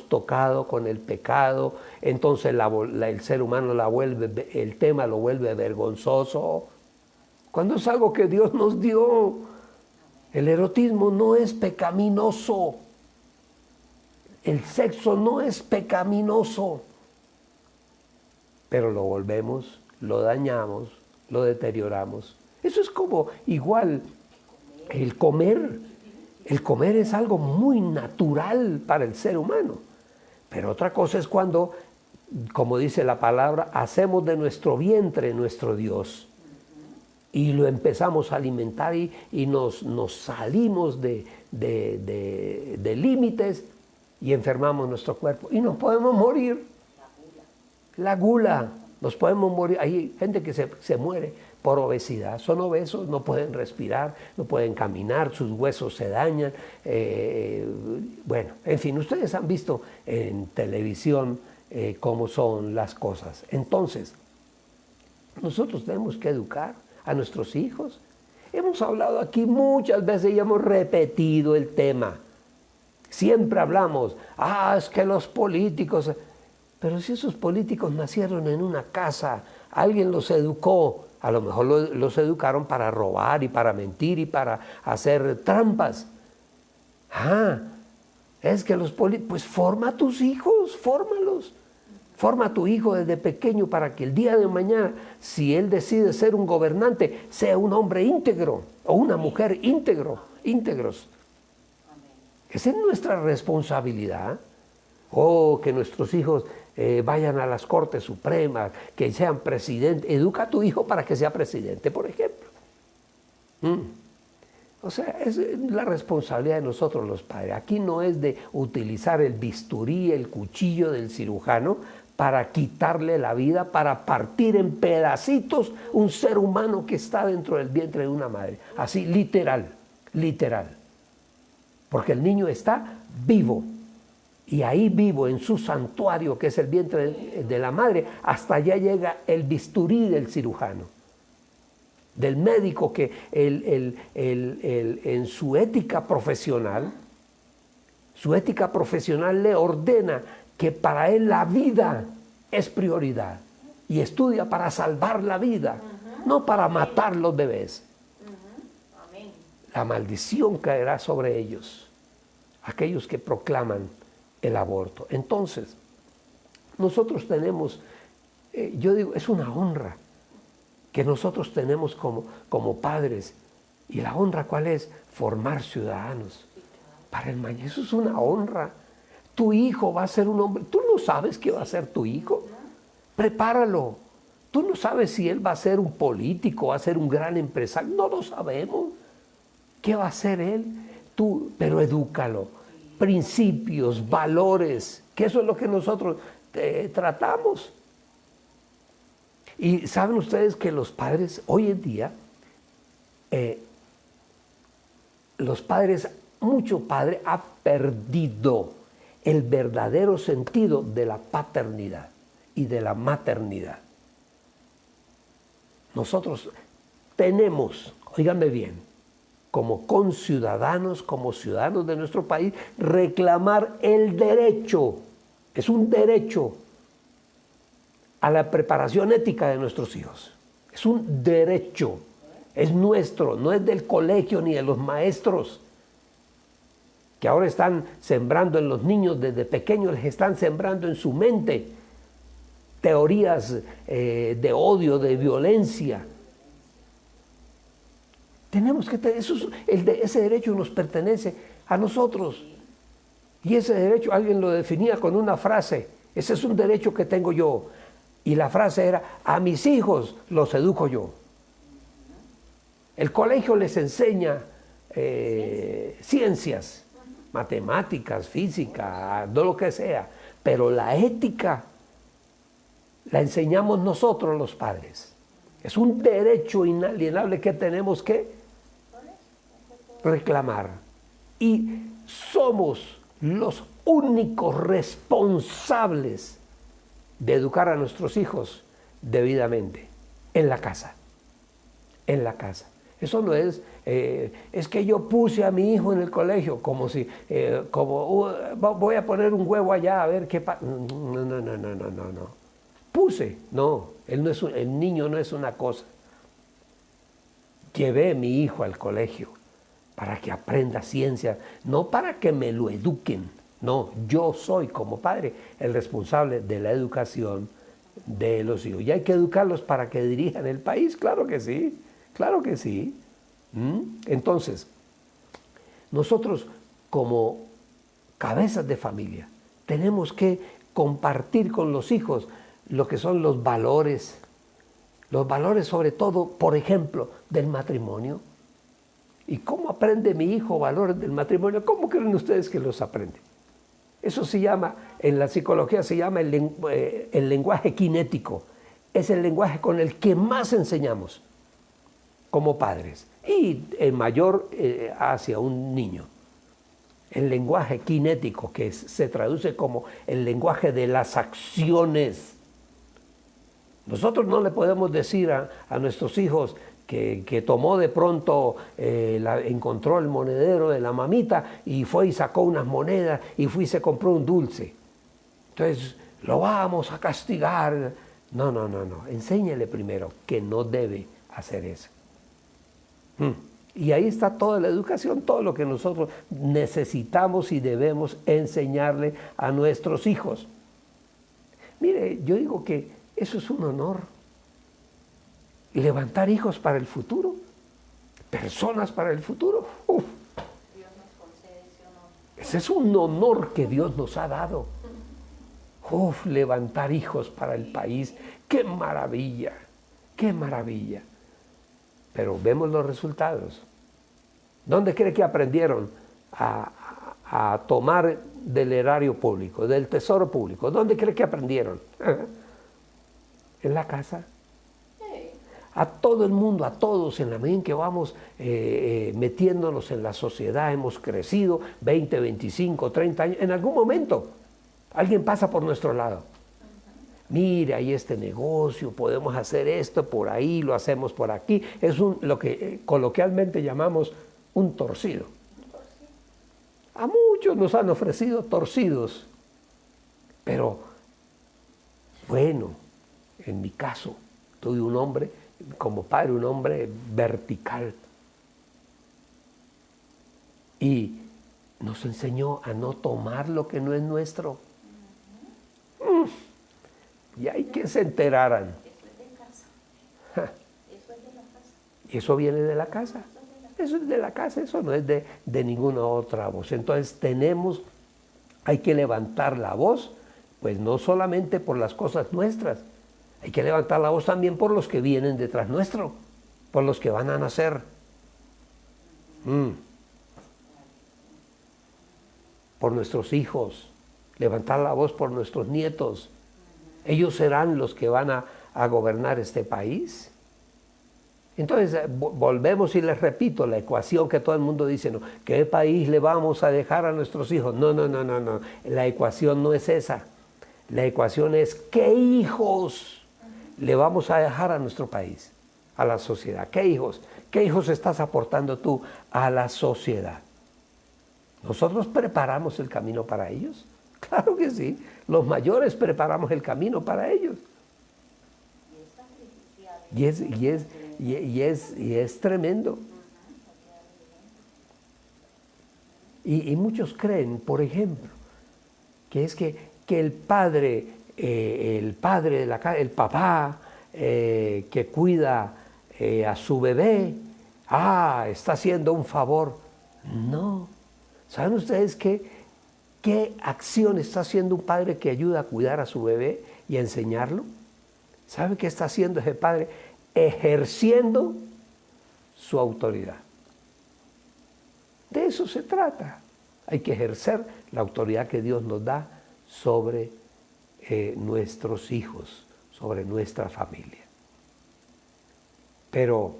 tocado con el pecado. Entonces el ser humano el tema lo vuelve vergonzoso, cuando es algo que Dios nos dio. El erotismo no es pecaminoso. El sexo no es pecaminoso. Pero lo volvemos, lo dañamos, lo deterioramos. Eso es como igual el comer. El comer es algo muy natural para el ser humano. Pero otra cosa es cuando, como dice la palabra, hacemos de nuestro vientre nuestro Dios. Y lo empezamos a alimentar y nos salimos de límites y enfermamos nuestro cuerpo. Y nos podemos morir. La gula. Nos podemos morir. Hay gente que se muere por obesidad. Son obesos, no pueden respirar, no pueden caminar, sus huesos se dañan. Bueno, en fin, ustedes han visto en televisión cómo son las cosas. Entonces, nosotros tenemos que educar a nuestros hijos. Hemos hablado aquí muchas veces y hemos repetido el tema. Siempre hablamos, es que los políticos, pero si esos políticos nacieron en una casa, alguien los educó, A lo mejor los educaron para robar y para mentir y para hacer trampas. Es que los políticos, pues forma a tus hijos, fórmalos. Forma a tu hijo desde pequeño para que el día de mañana, si él decide ser un gobernante, sea un hombre íntegro o una mujer íntegros. Esa es nuestra responsabilidad. Que nuestros hijos vayan a las Cortes Supremas, que sean presidentes. Educa a tu hijo para que sea presidente, por ejemplo. O sea, es la responsabilidad de nosotros los padres. Aquí no es de utilizar el bisturí, el cuchillo del cirujano para quitarle la vida, para partir en pedacitos un ser humano que está dentro del vientre de una madre. Así, literal. Porque el niño está vivo. Y ahí vivo, en su santuario, que es el vientre de la madre, hasta allá llega el bisturí del cirujano, del médico que en su ética profesional le ordena que para él la vida es prioridad y estudia para salvar la vida, no para matar los bebés. La maldición caerá sobre ellos, aquellos que proclaman el aborto. Entonces, nosotros tenemos, yo digo, es una honra que nosotros tenemos como padres. ¿Y la honra cuál es? Formar ciudadanos para el mañana. Eso es una honra. Tu hijo va a ser un hombre. Tú no sabes qué va a ser tu hijo. Prepáralo. Tú no sabes si él va a ser un político, va a ser un gran empresario. No lo sabemos. ¿Qué va a ser él? Tú, pero edúcalo. Principios, valores, que eso es lo que nosotros tratamos. Y saben ustedes que los padres, hoy en día, mucho padre ha perdido el verdadero sentido de la paternidad y de la maternidad. Nosotros tenemos, óiganme bien, como conciudadanos, como ciudadanos de nuestro país, reclamar el derecho, es un derecho a la preparación ética de nuestros hijos. Es un derecho, es nuestro, no es del colegio ni de los maestros, que ahora están sembrando en los niños, desde pequeños les están sembrando en su mente teorías de odio, de violencia. Tenemos que tener, ese derecho nos pertenece a nosotros. Y ese derecho, alguien lo definía con una frase, ese es un derecho que tengo yo. Y la frase era, a mis hijos los educo yo. El colegio les enseña ciencias, matemáticas, física, no lo que sea, pero la ética la enseñamos nosotros los padres. Es un derecho inalienable que tenemos que reclamar. Y somos los únicos responsables de educar a nuestros hijos debidamente en la casa. En la casa. Eso no es, es que yo puse a mi hijo en el colegio, como si, voy a poner un huevo allá a ver qué pasa. No. Puse, no, el niño no es una cosa. Llevé a mi hijo al colegio para que aprenda ciencia, no para que me lo eduquen. No, yo soy como padre el responsable de la educación de los hijos. Y hay que educarlos para que dirijan el país, claro que sí, claro que sí. Entonces, nosotros como cabezas de familia tenemos que compartir con los hijos lo que son los valores sobre todo, por ejemplo, del matrimonio. ¿Y cómo aprende mi hijo valores del matrimonio? ¿Cómo creen ustedes que los aprende? Eso se llama, en la psicología se llama el lenguaje kinético. Es el lenguaje con el que más enseñamos como padres. Y el mayor hacia un niño. El lenguaje kinético, que se traduce como el lenguaje de las acciones. Nosotros no le podemos decir a nuestros hijos que tomó de pronto, encontró el monedero de la mamita y fue y sacó unas monedas y fue y se compró un dulce. Entonces, lo vamos a castigar. No. Enséñele primero que no debe hacer eso. Y ahí está toda la educación, todo lo que nosotros necesitamos y debemos enseñarle a nuestros hijos. Mire, yo digo que eso es un honor. Levantar hijos para el futuro, personas para el futuro. Uf. Dios nos concede ese honor. Ese es un honor que Dios nos ha dado. Uf, levantar hijos para el país. ¡Qué maravilla! ¡Qué maravilla! Pero vemos los resultados. ¿Dónde cree que aprendieron a tomar del erario público, del tesoro público? ¿Dónde cree que aprendieron? En la casa. A todo el mundo, a todos, en la medida en que vamos metiéndonos en la sociedad, hemos crecido 20, 25, 30 años, en algún momento alguien pasa por nuestro lado. Mire, hay este negocio, podemos hacer esto por ahí, lo hacemos por aquí. Es lo que coloquialmente llamamos un torcido. A muchos nos han ofrecido torcidos, pero bueno, en mi caso, tuve un hombre, como padre, un hombre vertical. Y nos enseñó a no tomar lo que no es nuestro. Y hay que se enteraran. Eso es de casa. Eso es de la casa. Y eso viene de la casa. Eso es de la casa, eso no es de ninguna otra voz. Entonces hay que levantar la voz, pues no solamente por las cosas nuestras, hay que levantar la voz también por los que vienen detrás nuestro, por los que van a nacer. Por nuestros hijos, levantar la voz por nuestros nietos. Ellos serán los que van a gobernar este país. Entonces volvemos y les repito la ecuación que todo el mundo dice, ¿no? ¿Qué país le vamos a dejar a nuestros hijos? No. La ecuación no es esa. La ecuación es ¿qué hijos le vamos a dejar a nuestro país, a la sociedad? ¿Qué hijos? ¿Qué hijos estás aportando tú a la sociedad? ¿Nosotros preparamos el camino para ellos? Claro que sí. Los mayores preparamos el camino para ellos. Y es tremendo. Y muchos creen, por ejemplo, que es que el padre de la casa, el papá que cuida a su bebé, está haciendo un favor. No. ¿Saben ustedes qué acción está haciendo un padre que ayuda a cuidar a su bebé y a enseñarlo? ¿Sabe qué está haciendo ese padre? Ejerciendo su autoridad. De eso se trata. Hay que ejercer la autoridad que Dios nos da sobre nuestros hijos, sobre nuestra familia. Pero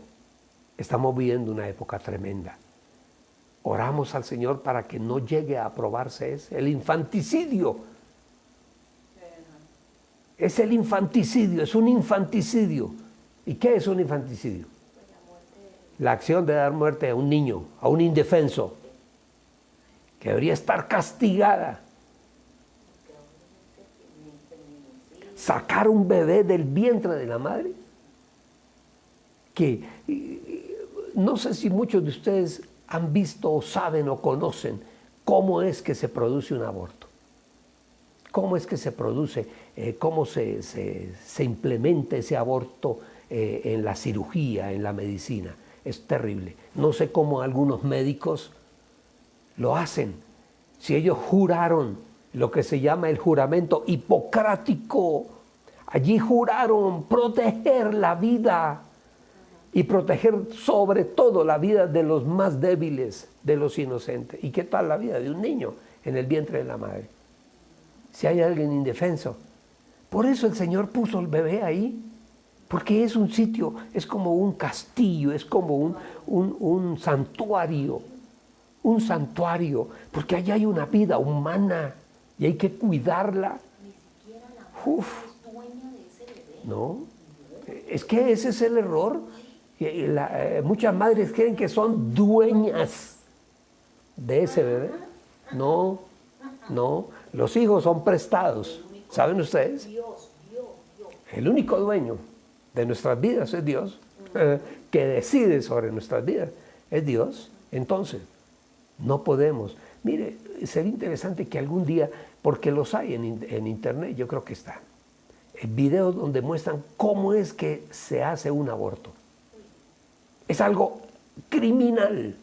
estamos viviendo una época tremenda. Oramos al Señor para que no llegue a aprobarse el infanticidio. Es el infanticidio, es un infanticidio. ¿Y qué es un infanticidio? La acción de dar muerte a un niño, a un indefenso, que debería estar castigada. Sacar un bebé del vientre de la madre, que no sé si muchos de ustedes han visto o saben o conocen cómo es que se produce un aborto. ¿Cómo es que se produce? ¿Cómo se implementa ese aborto en la cirugía, en la medicina? Es terrible. No sé cómo algunos médicos lo hacen. Si ellos juraron lo que se llama el juramento hipocrático, allí juraron proteger la vida y proteger sobre todo la vida de los más débiles, de los inocentes. ¿Y qué tal la vida de un niño en el vientre de la madre? Si hay alguien indefenso. Por eso el Señor puso el bebé ahí, porque es un sitio, es como un castillo, es como un santuario, porque allá hay una vida humana y hay que cuidarla. Ni siquiera la madre es dueña de ese bebé. No, es que ese es el error. Muchas madres creen que son dueñas de ese bebé. No, los hijos son prestados. ¿Saben ustedes? El único dueño de nuestras vidas es Dios, que decide sobre nuestras vidas es Dios. Entonces, no podemos. Mire, sería interesante que algún día, porque los hay en internet, yo creo que están, videos donde muestran cómo es que se hace un aborto. Es algo criminal.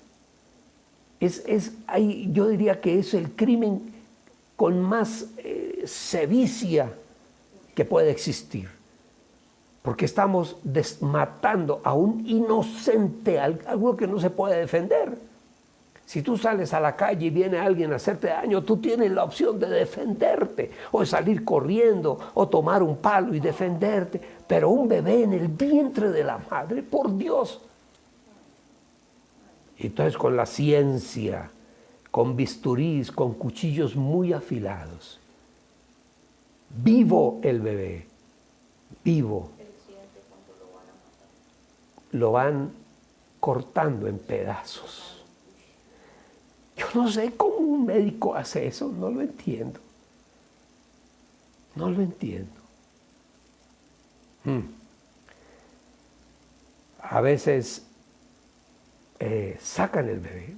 Yo diría que es el crimen con más sevicia que puede existir. Porque estamos matando a un inocente, algo que no se puede defender. Si tú sales a la calle y viene alguien a hacerte daño, tú tienes la opción de defenderte, o de salir corriendo, o tomar un palo y defenderte. Pero un bebé en el vientre de la madre, por Dios. Entonces con la ciencia, con bisturís, con cuchillos muy afilados, vivo el bebé, vivo. Lo van cortando en pedazos. Yo no sé cómo un médico hace eso, no lo entiendo. No lo entiendo. A veces sacan el bebé,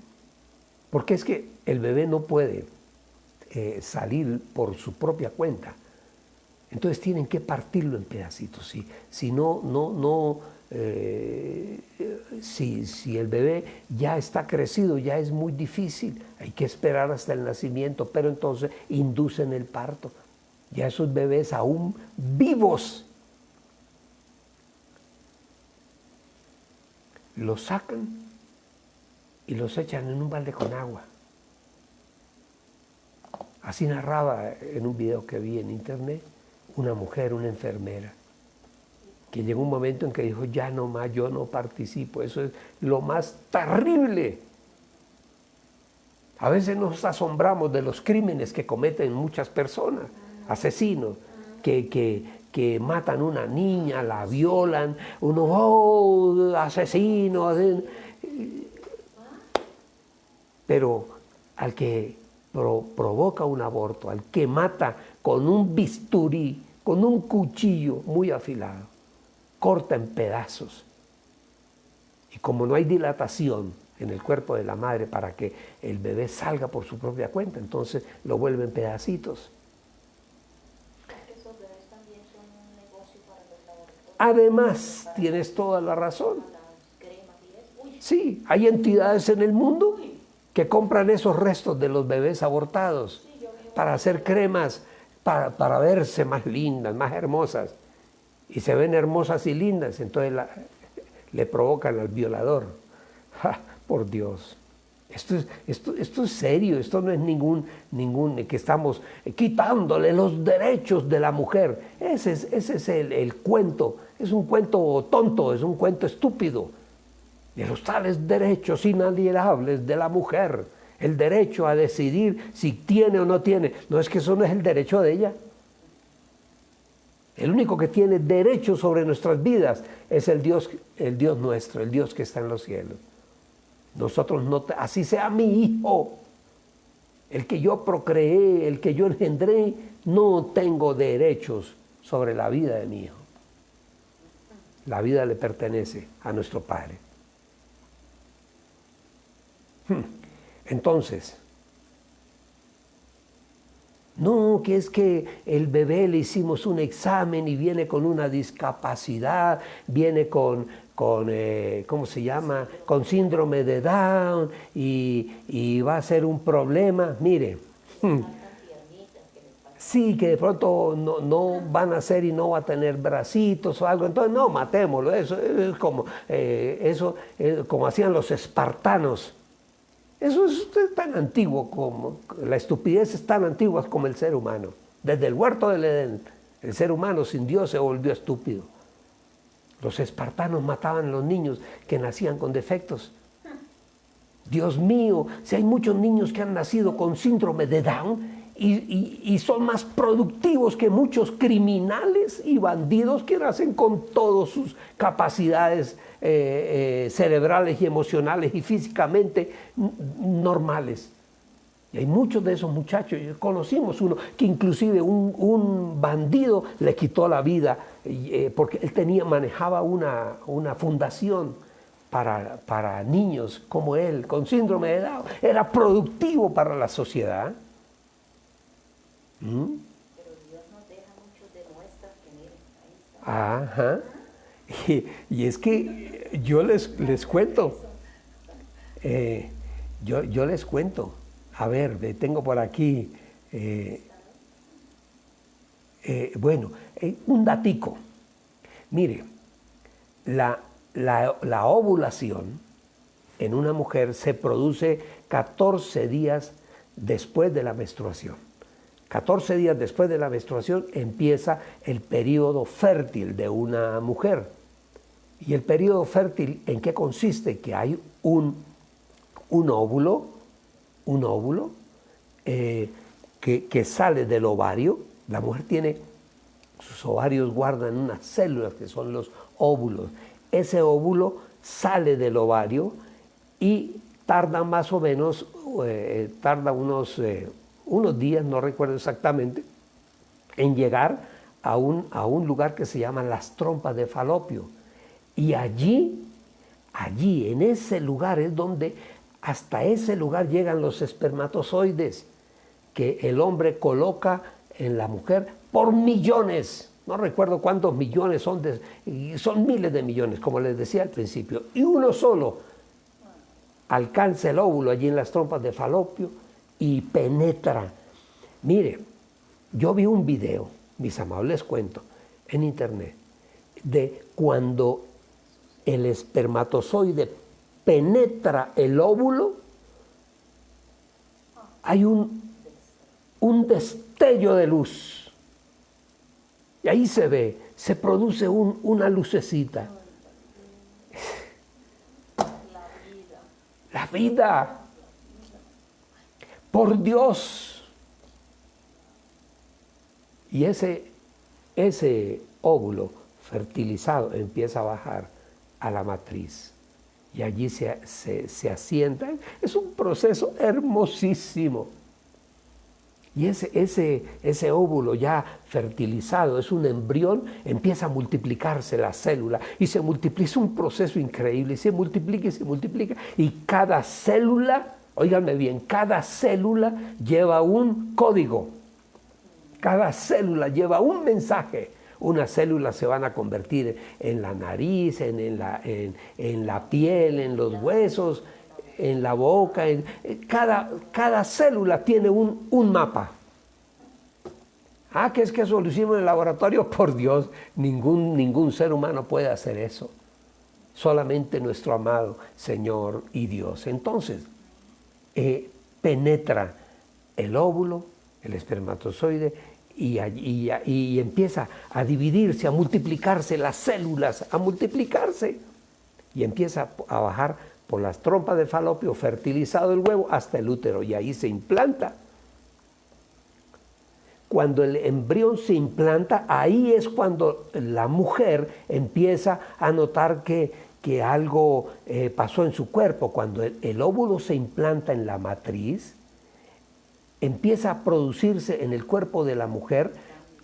porque es que el bebé no puede salir por su propia cuenta. Entonces tienen que partirlo en pedacitos. Si el bebé ya está crecido, ya es muy difícil, hay que esperar hasta el nacimiento, pero entonces inducen el parto. Ya esos bebés aún vivos los sacan y los echan en un balde con agua. Así narraba en un video que vi en internet una mujer, una enfermera, que llegó un momento en que dijo, ya no más, yo no participo, eso es lo más terrible. A veces nos asombramos de los crímenes que cometen muchas personas, asesinos, que matan a una niña, la violan, asesino. Pero al que provoca un aborto, al que mata con un bisturí, con un cuchillo muy afilado, corta en pedazos. Y como no hay dilatación en el cuerpo de la madre para que el bebé salga por su propia cuenta, entonces lo vuelve en pedacitos. Esos bebés también son un negocio para los laboratorios. Además, tienes toda la razón. Sí, hay entidades en el mundo que compran esos restos de los bebés abortados para hacer cremas, para verse más lindas, más hermosas. Y se ven hermosas y lindas, entonces le provocan al violador. ¡Ja! Por Dios. Esto es serio, esto no es ningún que estamos quitándole los derechos de la mujer. Ese es el cuento, es un cuento tonto, es un cuento estúpido. De los tales derechos inalienables de la mujer, el derecho a decidir si tiene o no tiene. No, es que eso no es el derecho de ella. El único que tiene derecho sobre nuestras vidas es el Dios nuestro, el Dios que está en los cielos. Nosotros no, así sea mi hijo, el que yo procreé, el que yo engendré, no tengo derechos sobre la vida de mi hijo. La vida le pertenece a nuestro Padre. Entonces, no, que es que el bebé le hicimos un examen y viene con una discapacidad, viene con ¿cómo se llama?, con síndrome de Down y va a ser un problema. Mire, sí, que de pronto no van a hacer y no va a tener bracitos o algo, entonces no, matémoslo. Eso es como hacían los espartanos. Eso es tan antiguo como, la estupidez es tan antigua como el ser humano. Desde el huerto del Edén, el ser humano sin Dios se volvió estúpido. Los espartanos mataban a los niños que nacían con defectos. Dios mío, si hay muchos niños que han nacido con síndrome de Down y son más productivos que muchos criminales y bandidos que nacen con todas sus capacidades cerebrales y emocionales y físicamente normales. Y hay muchos de esos muchachos, conocimos uno que inclusive un bandido le quitó la vida porque él manejaba una fundación para niños como él, con síndrome de Down. Era productivo para la sociedad. ¿Mm? Pero Dios nos deja muchos de muestras que miren, ahí está. Ajá. Y es que yo les cuento, yo les cuento, a ver, tengo por aquí, un datico. Mire, la ovulación en una mujer se produce 14 días después de la menstruación. 14 días después de la menstruación empieza el periodo fértil de una mujer. ¿Y el periodo fértil en qué consiste? Que hay un óvulo que sale del ovario. La mujer tiene, sus ovarios guardan unas células que son los óvulos. Ese óvulo sale del ovario y tarda más o menos, unos días, no recuerdo exactamente, en llegar a un lugar que se llama las trompas de Falopio. Y allí, en ese lugar es donde, hasta ese lugar llegan los espermatozoides que el hombre coloca en la mujer por millones. No recuerdo cuántos millones son, son miles de millones, como les decía al principio. Y uno solo alcanza el óvulo allí en las trompas de Falopio y penetra. Mire, yo vi un video, mis amados, les cuento, en internet, de cuando el espermatozoide penetra el óvulo, hay un destello de luz. Y ahí se produce una lucecita. La vida. Por Dios. Y ese óvulo fertilizado empieza a bajar a la matriz. Y allí se asienta. Es un proceso hermosísimo. Y ese óvulo ya fertilizado, es un embrión, empieza a multiplicarse la célula y se multiplica, es un proceso increíble, y se multiplica y se multiplica. Y cada célula, óiganme bien, cada célula lleva un código, cada célula lleva un mensaje. Unas células se van a convertir en la nariz, en la piel, en los huesos, en la boca. Cada célula tiene un mapa. Que es que eso lo hicimos en el laboratorio. Por Dios, ningún ser humano puede hacer eso. Solamente nuestro amado Señor y Dios. Entonces, penetra el óvulo, el espermatozoide, y empieza a dividirse, a multiplicarse las células, a multiplicarse. Y empieza a bajar por las trompas de Falopio, fertilizado el huevo, hasta el útero, y ahí se implanta. Cuando el embrión se implanta, ahí es cuando la mujer empieza a notar que algo pasó en su cuerpo. Cuando el óvulo se implanta en la matriz, empieza a producirse en el cuerpo de la mujer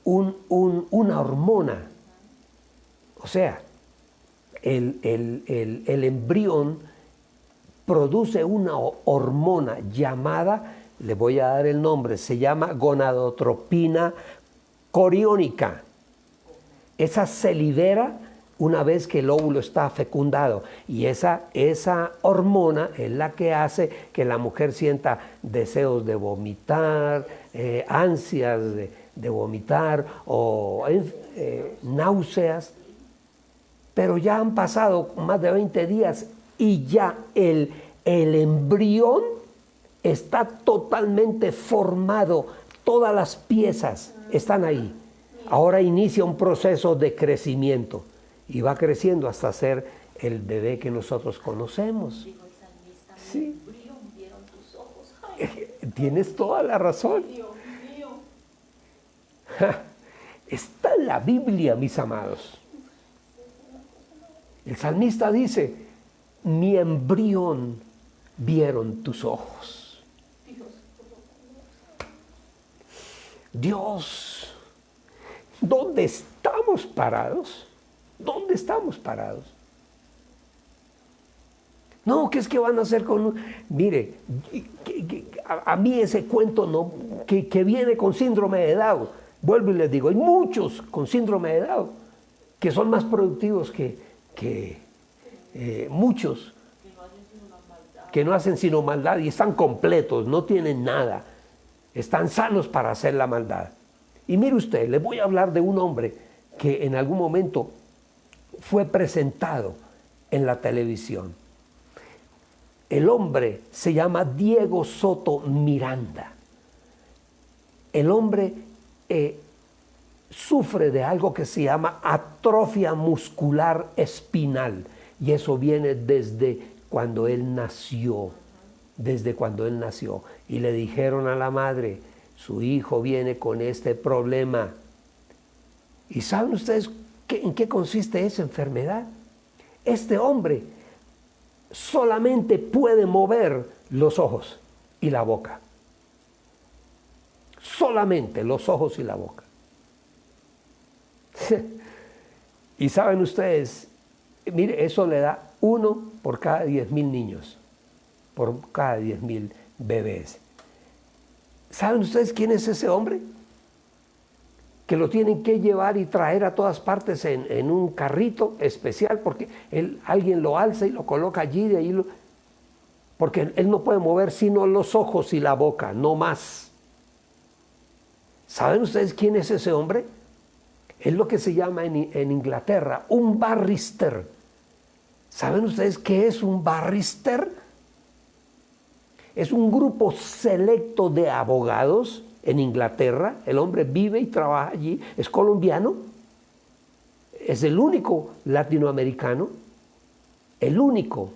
una hormona. O sea, el embrión produce una hormona llamada, le voy a dar el nombre, se llama gonadotropina coriónica. Esa se libera una vez que el óvulo está fecundado, y esa hormona es la que hace que la mujer sienta deseos de vomitar, ansias de vomitar o náuseas. Pero ya han pasado más de 20 días y ya el embrión está totalmente formado, todas las piezas están ahí. Ahora inicia un proceso de crecimiento y va creciendo hasta ser el bebé que nosotros conocemos. Dijo el salmista, Sí. mi embrión vieron tus ojos. Ay, Tienes toda la razón. Dios mío. Está en la Biblia, mis amados. El salmista dice, mi embrión vieron tus ojos. Dios, Dios, ¿dónde estamos parados? ¿Dónde estamos parados? No, ¿qué es que van a hacer con Mire, a mí ese cuento no, que viene con síndrome de Down. Vuelvo y les digo, hay muchos con síndrome de Down que son más productivos que muchos que no hacen sino maldad y están completos, no tienen nada, están sanos para hacer la maldad. Y mire usted, les voy a hablar de un hombre que en algún momento fue presentado en la televisión. El hombre se llama Diego Soto Miranda. El hombre sufre de algo que se llama atrofia muscular espinal y eso viene desde cuando él nació, y le dijeron a la madre, su hijo viene con este problema. ¿Y saben ustedes en qué consiste esa enfermedad? Este hombre solamente puede mover los ojos y la boca. Solamente los ojos y la boca. Y saben ustedes, mire, eso le da 1 por cada 10,000 niños, por cada 10,000 bebés. ¿Saben ustedes quién es ese hombre? Que lo tienen que llevar y traer a todas partes en un carrito especial porque alguien lo alza y lo coloca allí, de ahí porque él no puede mover sino los ojos y la boca, no más. ¿Saben ustedes quién es ese hombre? Es lo que se llama en Inglaterra un barrister. ¿Saben ustedes qué es un barrister? Es un grupo selecto de abogados en Inglaterra. El hombre vive y trabaja allí, es colombiano, es el único latinoamericano, el único,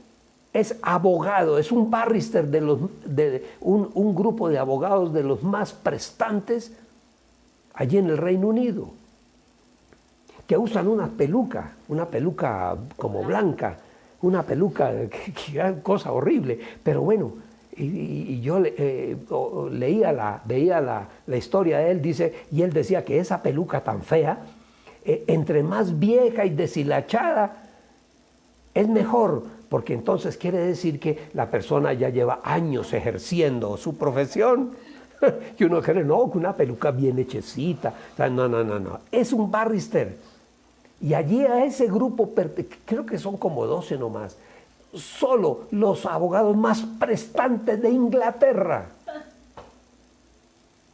es abogado, es un barrister de un grupo de abogados de los más prestantes allí en el Reino Unido, que usan una peluca como blanca, una peluca, que cosa horrible, pero bueno, y yo veía la historia de él, dice, y él decía que esa peluca tan fea, entre más vieja y deshilachada, es mejor, porque entonces quiere decir que la persona ya lleva años ejerciendo su profesión. Y uno cree, no, que una peluca bien hechecita. No. Es un barrister. Y allí a ese grupo, creo que son como 12 nomás, solo los abogados más prestantes de Inglaterra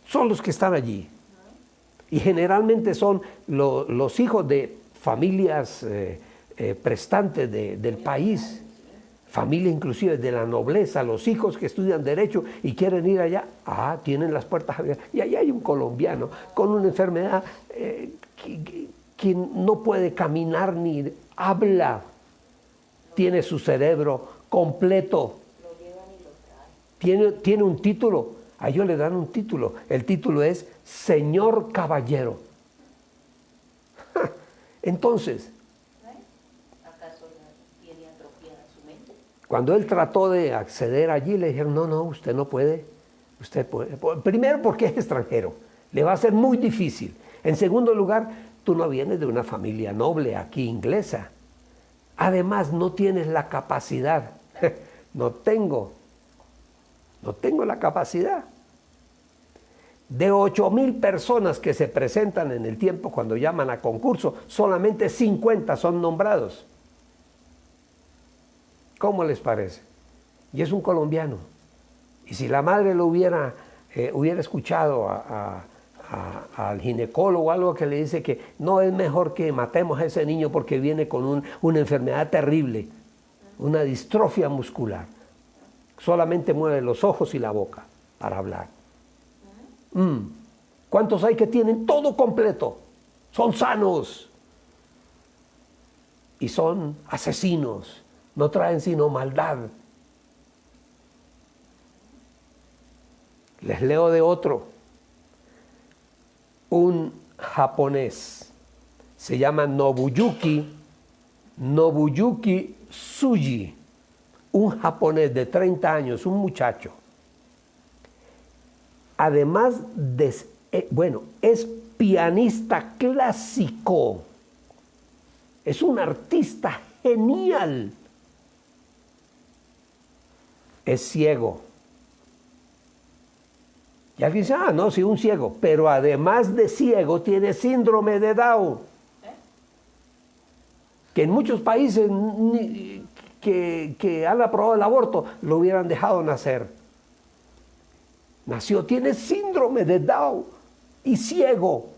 son los que están allí. Y generalmente son los hijos de familias prestantes del país, familia inclusive de la nobleza, los hijos que estudian derecho y quieren ir allá, tienen las puertas abiertas. Y allá hay un colombiano con una enfermedad que no puede caminar ni habla, tiene su cerebro completo, tiene un título, a ellos le dan un título, el título es Señor Caballero. Entonces, ¿acaso tiene atrofiada su mente? Cuando él trató de acceder allí, le dijeron, no, usted no puede, usted puede. Primero porque es extranjero, le va a ser muy difícil. En segundo lugar, tú no vienes de una familia noble aquí inglesa. Además, no tienes la capacidad. No tengo la capacidad. De 8,000 personas que se presentan en el tiempo cuando llaman a concurso, solamente 50 son nombrados. ¿Cómo les parece? Y es un colombiano. Y si la madre lo hubiera escuchado al ginecólogo o algo que le dice que no, es mejor que matemos a ese niño porque viene con una enfermedad terrible, una distrofia muscular. Solamente mueve los ojos y la boca para hablar. ¿Cuántos hay que tienen todo completo? Son sanos y son asesinos, no traen sino maldad. Les leo de otro, un japonés, se llama Nobuyuki Tsuji, un japonés de 30 años, un muchacho. Además bueno, es pianista clásico. Es un artista genial. Es ciego. Y alguien dice, no, sí, un ciego. Pero además de ciego, tiene síndrome de Down. Que en muchos países que han aprobado el aborto, lo hubieran dejado nacer. Nació, tiene síndrome de Down y ciego.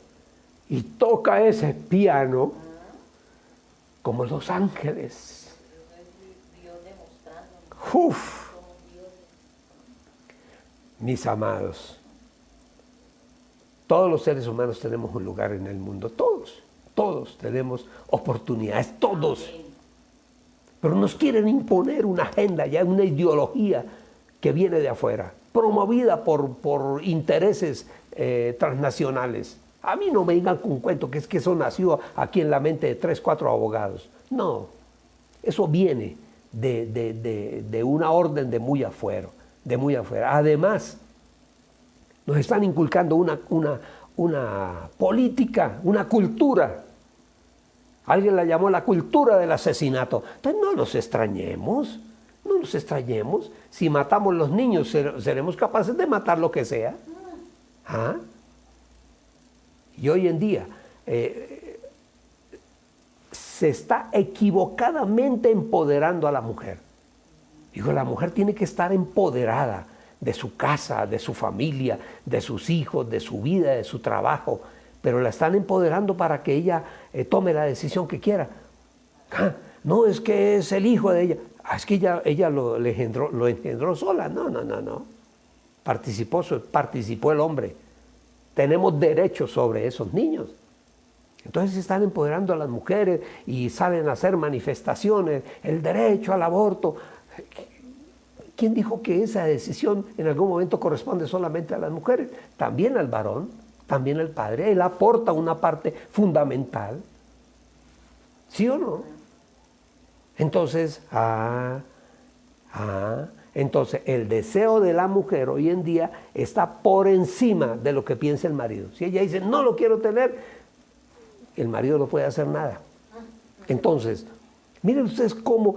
Y toca ese piano como los ángeles. Uf. Mis amados, todos los seres humanos tenemos un lugar en el mundo, todos tenemos oportunidades, todos. Pero nos quieren imponer una agenda, ya una ideología que viene de afuera, promovida por intereses transnacionales. A mí no me digan con un cuento que es que eso nació aquí en la mente de 3, 4 abogados. No, eso viene de una orden de muy afuera. Además, nos están inculcando una política, una cultura. Alguien la llamó la cultura del asesinato. Entonces no nos extrañemos. Si matamos los niños, seremos capaces de matar lo que sea. ¿Ah? Y hoy en día se está equivocadamente empoderando a la mujer. Digo, la mujer tiene que estar empoderada de su casa, de su familia, de sus hijos, de su vida, de su trabajo, pero la están empoderando para que ella tome la decisión que quiera. No, es que es el hijo de ella. Es que ella lo engendró sola. No. Participó el hombre. Tenemos derechos sobre esos niños. Entonces se están empoderando a las mujeres y salen a hacer manifestaciones, el derecho al aborto. ¿Quién dijo que esa decisión en algún momento corresponde solamente a las mujeres? También al varón, también al padre. Él aporta una parte fundamental. ¿Sí o no? Entonces, entonces el deseo de la mujer hoy en día está por encima de lo que piensa el marido. Si ella dice, no lo quiero tener, el marido no puede hacer nada. Entonces, miren ustedes cómo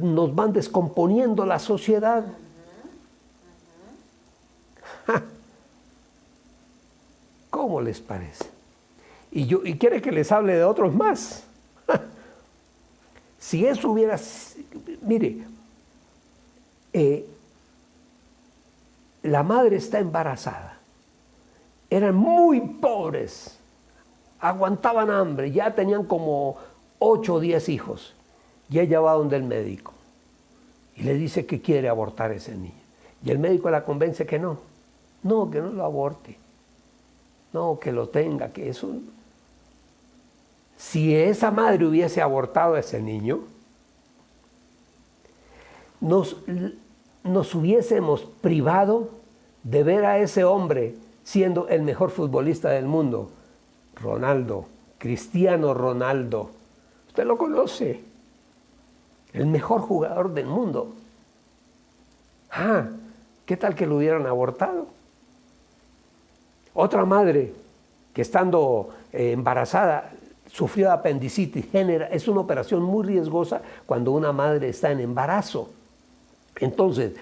nos van descomponiendo la sociedad. ¿Cómo les parece? Y quiere que les hable de otros más. Si eso hubiera... Mire, la madre está embarazada. Eran muy pobres. Aguantaban hambre. Ya tenían como 8 o 10 hijos. Y ella va donde el médico. Y le dice que quiere abortar a ese niño. Y el médico la convence que no. No, que no lo aborte. No, que lo tenga, que eso... Si esa madre hubiese abortado a ese niño, nos hubiésemos privado de ver a ese hombre siendo el mejor futbolista del mundo. Ronaldo, Cristiano Ronaldo. Usted lo conoce. El mejor jugador del mundo. ¿Qué tal que lo hubieran abortado? Otra madre que estando embarazada sufrió apendicitis. Es una operación muy riesgosa cuando una madre está en embarazo. Entonces,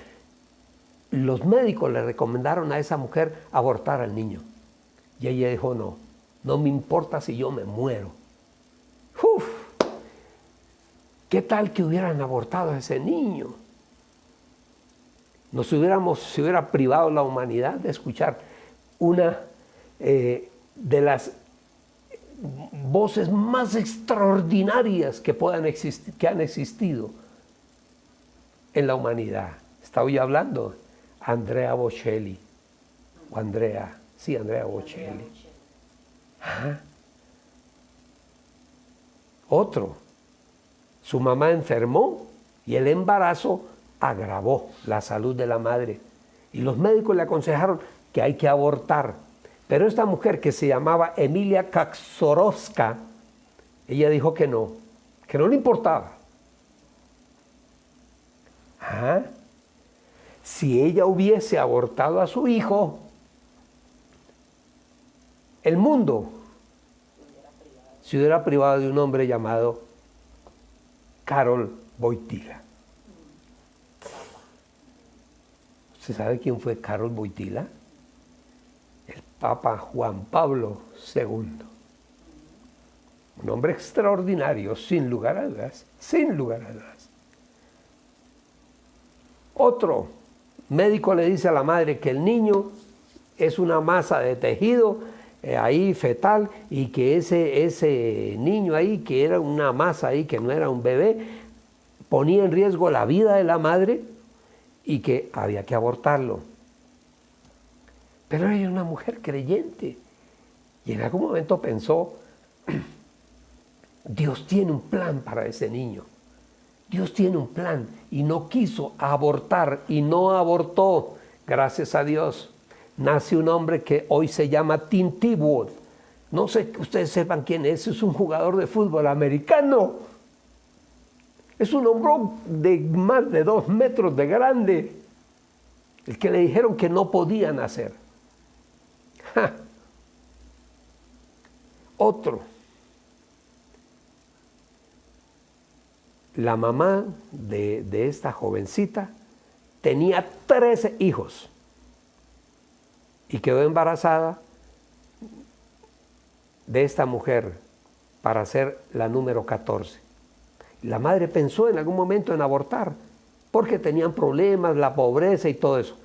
los médicos le recomendaron a esa mujer abortar al niño. Y ella dijo, no me importa si yo me muero. ¡Uf! ¿Qué tal que hubieran abortado a ese niño? Se hubiera privado la humanidad de escuchar una de las voces más extraordinarias que han existido en la humanidad. Estaba yo hablando Andrea Bocelli. Andrea Bocelli. Otro. Su mamá enfermó y el embarazo agravó la salud de la madre. Y los médicos le aconsejaron que hay que abortar. Pero esta mujer que se llamaba Emilia Kaczorowska, ella dijo que no le importaba. Si ella hubiese abortado a su hijo, el mundo se hubiera privado de un hombre llamado Karol Wojtyła. ¿Usted sabe quién fue Karol Wojtyła? El Papa Juan Pablo II. Un hombre extraordinario, sin lugar a dudas, sin lugar a dudas. Otro médico le dice a la madre que el niño es una masa de tejido ahí fetal, y que ese niño ahí, que era una masa ahí, que no era un bebé, ponía en riesgo la vida de la madre y que había que abortarlo. Pero ella era una mujer creyente y en algún momento pensó, Dios tiene un plan para ese niño. Dios tiene un plan, y no quiso abortar y no abortó, gracias a Dios. Nace un hombre que hoy se llama Tim Tebow. No sé que ustedes sepan quién es un jugador de fútbol americano. Es un hombre de más de 2 metros de grande, el que le dijeron que no podía nacer. ¡Ja! Otro. La mamá de esta jovencita tenía 13 hijos y quedó embarazada de esta mujer para ser la número 14. La madre pensó en algún momento en abortar porque tenían problemas, la pobreza y todo eso.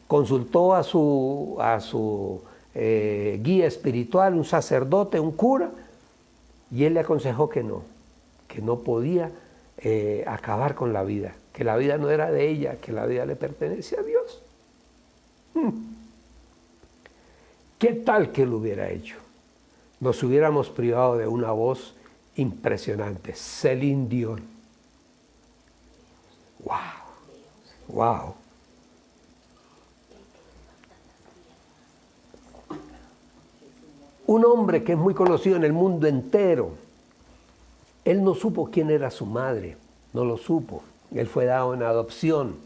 Consultó a su guía espiritual, un sacerdote, un cura, y él le aconsejó que no podía acabar con la vida, que la vida no era de ella, que la vida le pertenece a Dios. ¿Qué tal que lo hubiera hecho? Nos hubiéramos privado de una voz impresionante, Celine Dion. ¡Wow! ¡Wow! Un hombre que es muy conocido en el mundo entero. Él no supo quién era su madre, no lo supo. Él fue dado en adopción.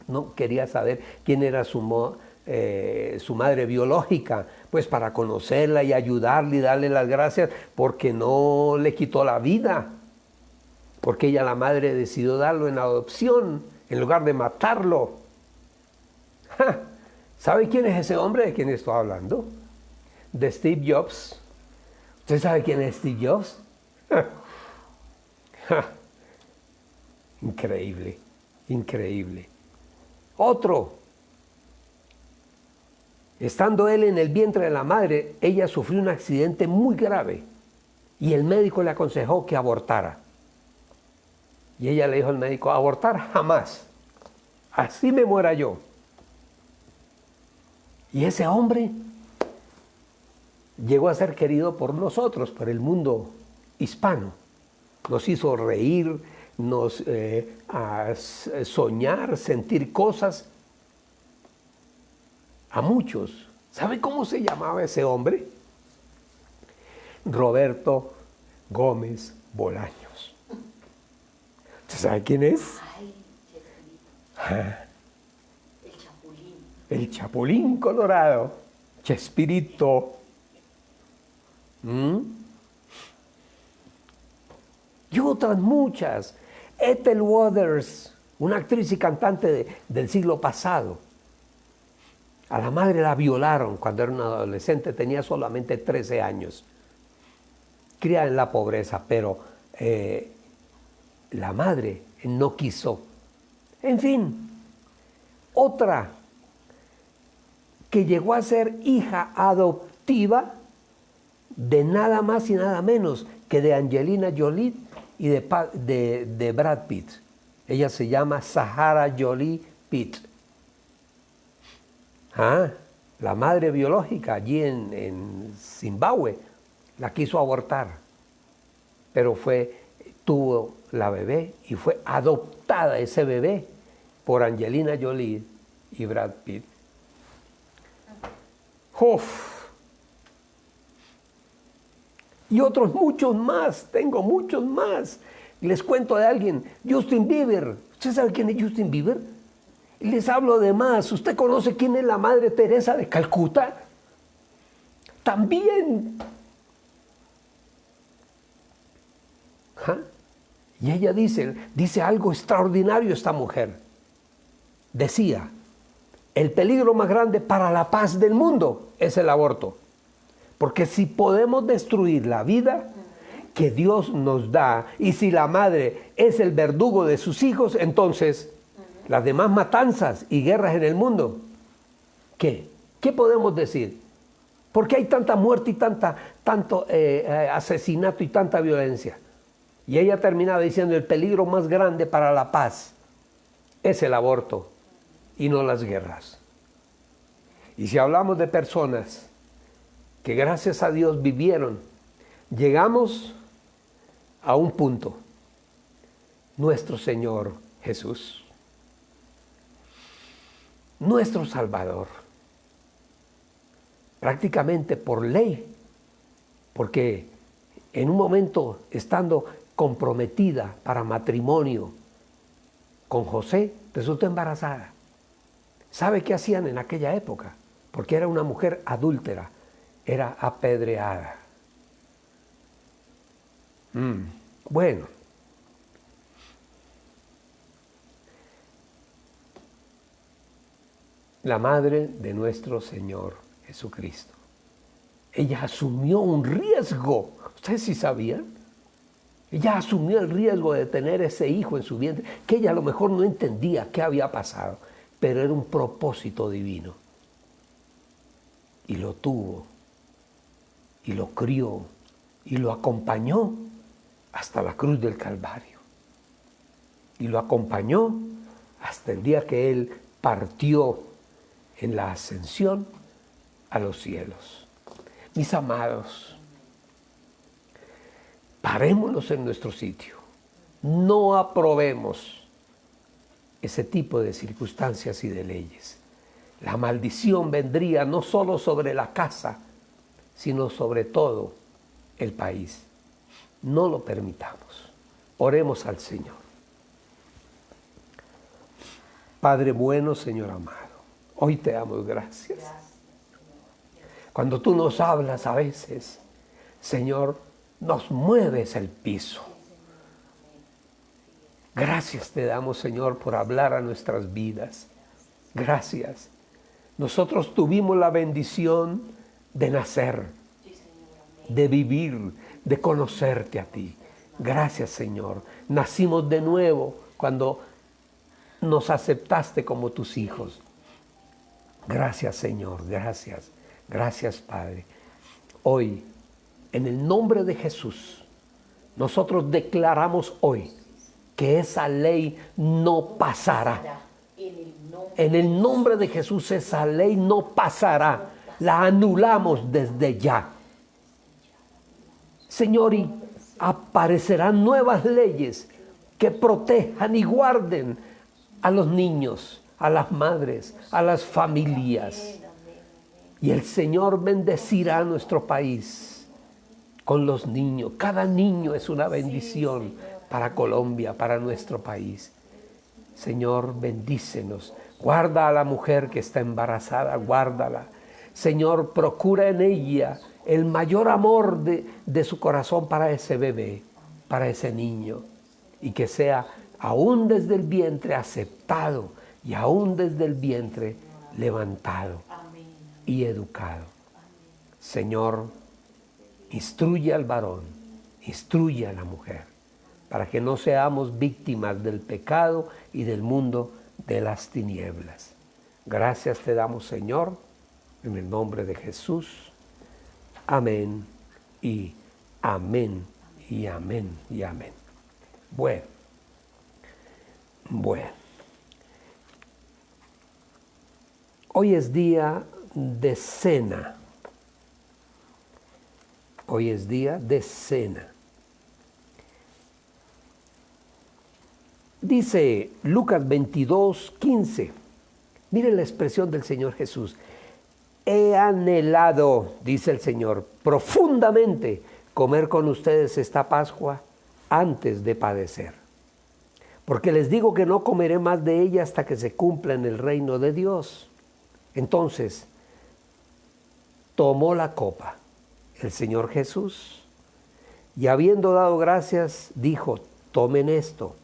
No quería saber quién era su madre biológica, pues para conocerla y ayudarle y darle las gracias, porque no le quitó la vida, porque ella, la madre, decidió darlo en adopción en lugar de matarlo. ¡Ja! ¿Sabe quién es ese hombre de quien estoy hablando? De Steve Jobs. ¿Usted sabe quién es Steve Jobs? Increíble, increíble. Otro. Estando él en el vientre de la madre, ella sufrió un accidente muy grave y el médico le aconsejó que abortara. Y ella le dijo al médico, abortar jamás, así me muera yo. Y ese hombre llegó a ser querido por nosotros, por el mundo hispano. Nos hizo reír, nos a soñar, sentir cosas a muchos. ¿Sabe cómo se llamaba ese hombre? Roberto Gómez Bolaños. ¿Usted sabe quién es? Ay, el Chapulín. El Chapulín Colorado, Chespirito. Y otras muchas. Ethel Waters, una actriz y cantante del siglo pasado. A la madre la violaron cuando era una adolescente, tenía solamente 13 años. Criada en la pobreza, pero la madre no quiso. En fin, otra que llegó a ser hija adoptiva de nada más y nada menos que de Angelina Jolie y de Brad Pitt. Ella se llama Zahara Jolie Pitt. La madre biológica allí en Zimbabue la quiso abortar, pero tuvo la bebé y fue adoptada ese bebé por Angelina Jolie y Brad Pitt. ¡Uf! Y otros muchos más, tengo muchos más. Les cuento de alguien, Justin Bieber. ¿Usted sabe quién es Justin Bieber? Les hablo de más. ¿Usted conoce quién es la Madre Teresa de Calcuta? también. ¿Ah? Y ella dice algo extraordinario esta mujer. Decía, el peligro más grande para la paz del mundo es el aborto. Porque si podemos destruir la vida que Dios nos da, y si la madre es el verdugo de sus hijos, entonces las demás matanzas y guerras en el mundo, ¿qué? ¿Qué podemos decir? ¿Por qué hay tanta muerte y tanto asesinato y tanta violencia? Y ella terminaba diciendo, el peligro más grande para la paz es el aborto y no las guerras. Y si hablamos de personas que gracias a Dios vivieron, llegamos a un punto, nuestro Señor Jesús, nuestro Salvador, prácticamente por ley, porque en un momento estando comprometida para matrimonio con José, resultó embarazada. ¿Sabe qué hacían en aquella época? Porque era una mujer adúltera, era apedreada. Bueno, la madre de nuestro Señor Jesucristo, ella asumió un riesgo. ¿Ustedes sí sabían? Ella asumió el riesgo de tener ese hijo en su vientre, que ella a lo mejor no entendía qué había pasado, pero era un propósito divino. Y lo tuvo, y lo crió, y lo acompañó hasta la cruz del Calvario. Y lo acompañó hasta el día que Él partió en la ascensión a los cielos. Mis amados, parémonos en nuestro sitio. No aprobemos ese tipo de circunstancias y de leyes. La maldición vendría no solo sobre la casa, sino sobre todo el país. No lo permitamos. Oremos al Señor. Padre bueno, Señor amado, hoy te damos gracias. Cuando tú nos hablas a veces, Señor, nos mueves el piso. Gracias te damos, Señor, por hablar a nuestras vidas. Gracias. Nosotros tuvimos la bendición de nacer, de vivir, de conocerte a ti. Gracias, Señor. Nacimos de nuevo cuando nos aceptaste como tus hijos. Gracias, Señor. Gracias. Gracias, Padre. Hoy, en el nombre de Jesús, nosotros declaramos hoy que esa ley no pasará. En el nombre de Jesús esa ley no pasará. La anulamos desde ya. Señor, y aparecerán nuevas leyes que protejan y guarden a los niños, a las madres, a las familias. Y el Señor bendecirá a nuestro país con los niños. Cada niño es una bendición para Colombia, para nuestro país. Señor, bendícenos. Guarda a la mujer que está embarazada, guárdala. Señor, procura en ella el mayor amor de su corazón para ese bebé, para ese niño. Y que sea aún desde el vientre aceptado y aún desde el vientre levantado y educado. Señor, instruye al varón, instruye a la mujer, para que no seamos víctimas del pecado y del mundo de las tinieblas. Gracias te damos, Señor, en el nombre de Jesús. Amén y amén y amén y amén. Bueno. Hoy es día de cena. Hoy es día de cena. Dice Lucas 22:15. Miren la expresión del Señor Jesús. He anhelado, dice el Señor, profundamente comer con ustedes esta Pascua antes de padecer. Porque les digo que no comeré más de ella hasta que se cumpla en el reino de Dios. Entonces, tomó la copa, el Señor Jesús, y habiendo dado gracias, dijo, tomen esto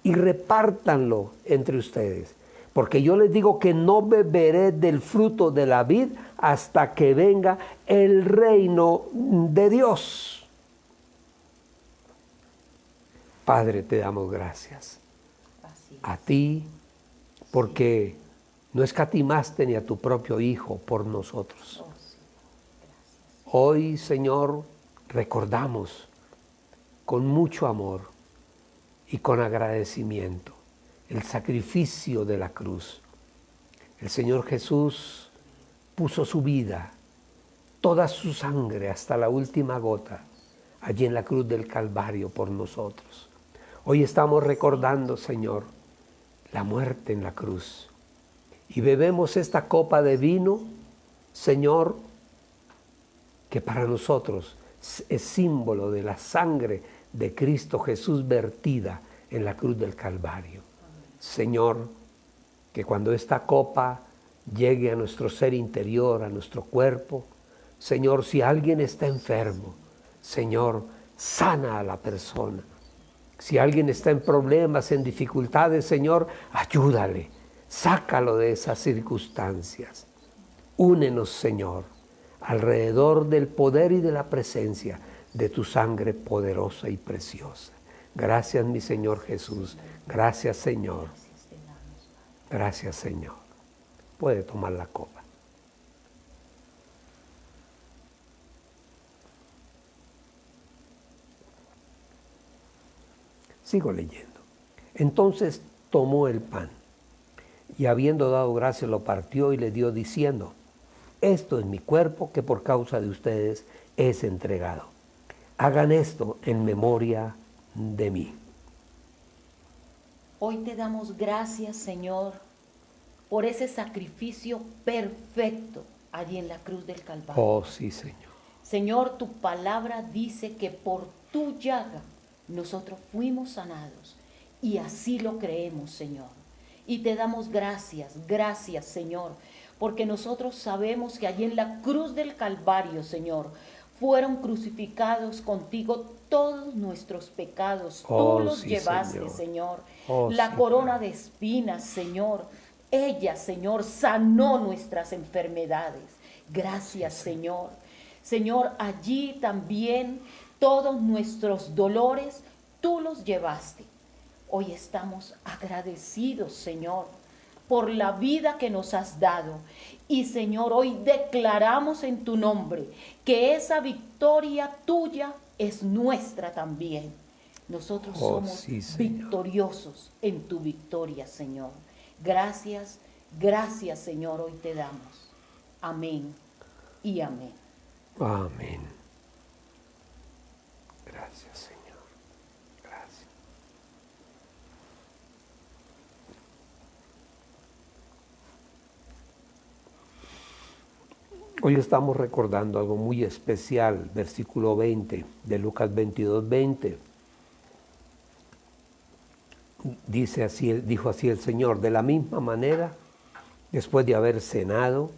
y repártanlo entre ustedes, porque yo les digo que no beberé del fruto de la vid hasta que venga el reino de Dios. Padre, te damos gracias a ti, porque no escatimaste ni a tu propio Hijo por nosotros. Hoy, Señor, recordamos con mucho amor y con agradecimiento el sacrificio de la cruz. El Señor Jesús puso su vida, toda su sangre hasta la última gota, allí en la cruz del Calvario por nosotros. Hoy estamos recordando, Señor, la muerte en la cruz. Y bebemos esta copa de vino, Señor, que para nosotros es símbolo de la sangre de Cristo Jesús vertida en la cruz del Calvario. Señor, que cuando esta copa llegue a nuestro ser interior, a nuestro cuerpo, Señor, si alguien está enfermo, Señor, sana a la persona. Si alguien está en problemas, en dificultades, Señor, ayúdale, sácalo de esas circunstancias. Únenos, Señor, alrededor del poder y de la presencia de tu sangre poderosa y preciosa. Gracias, mi Señor Jesús. Gracias, Señor. Gracias, Señor. Puede tomar la copa. Sigo leyendo. Entonces tomó el pan y habiendo dado gracias lo partió y le dio diciendo, esto es mi cuerpo que por causa de ustedes es entregado. Hagan esto en memoria de mí. Hoy te damos gracias, Señor, por ese sacrificio perfecto allí en la cruz del Calvario. Oh, sí, Señor. Señor, tu palabra dice que por tu llaga nosotros fuimos sanados y así lo creemos, Señor. Y te damos gracias, gracias, Señor, porque nosotros sabemos que allí en la cruz del Calvario, Señor, fueron crucificados contigo todos nuestros pecados. Tú los llevaste, Señor. La corona de espinas, Señor. Ella, Señor, sanó nuestras enfermedades. Gracias, Señor. Señor, allí también todos nuestros dolores, tú los llevaste. Hoy estamos agradecidos, Señor, por la vida que nos has dado. Y, Señor, hoy declaramos en tu nombre que esa victoria tuya es nuestra también. Nosotros somos victoriosos en tu victoria, Señor. Gracias, gracias, Señor, hoy te damos. Amén y amén. Amén. Gracias, Señor. Gracias. Hoy estamos recordando algo muy especial, versículo 20 de Lucas 22:20. Dice así, dijo así el Señor, de la misma manera, después de haber cenado,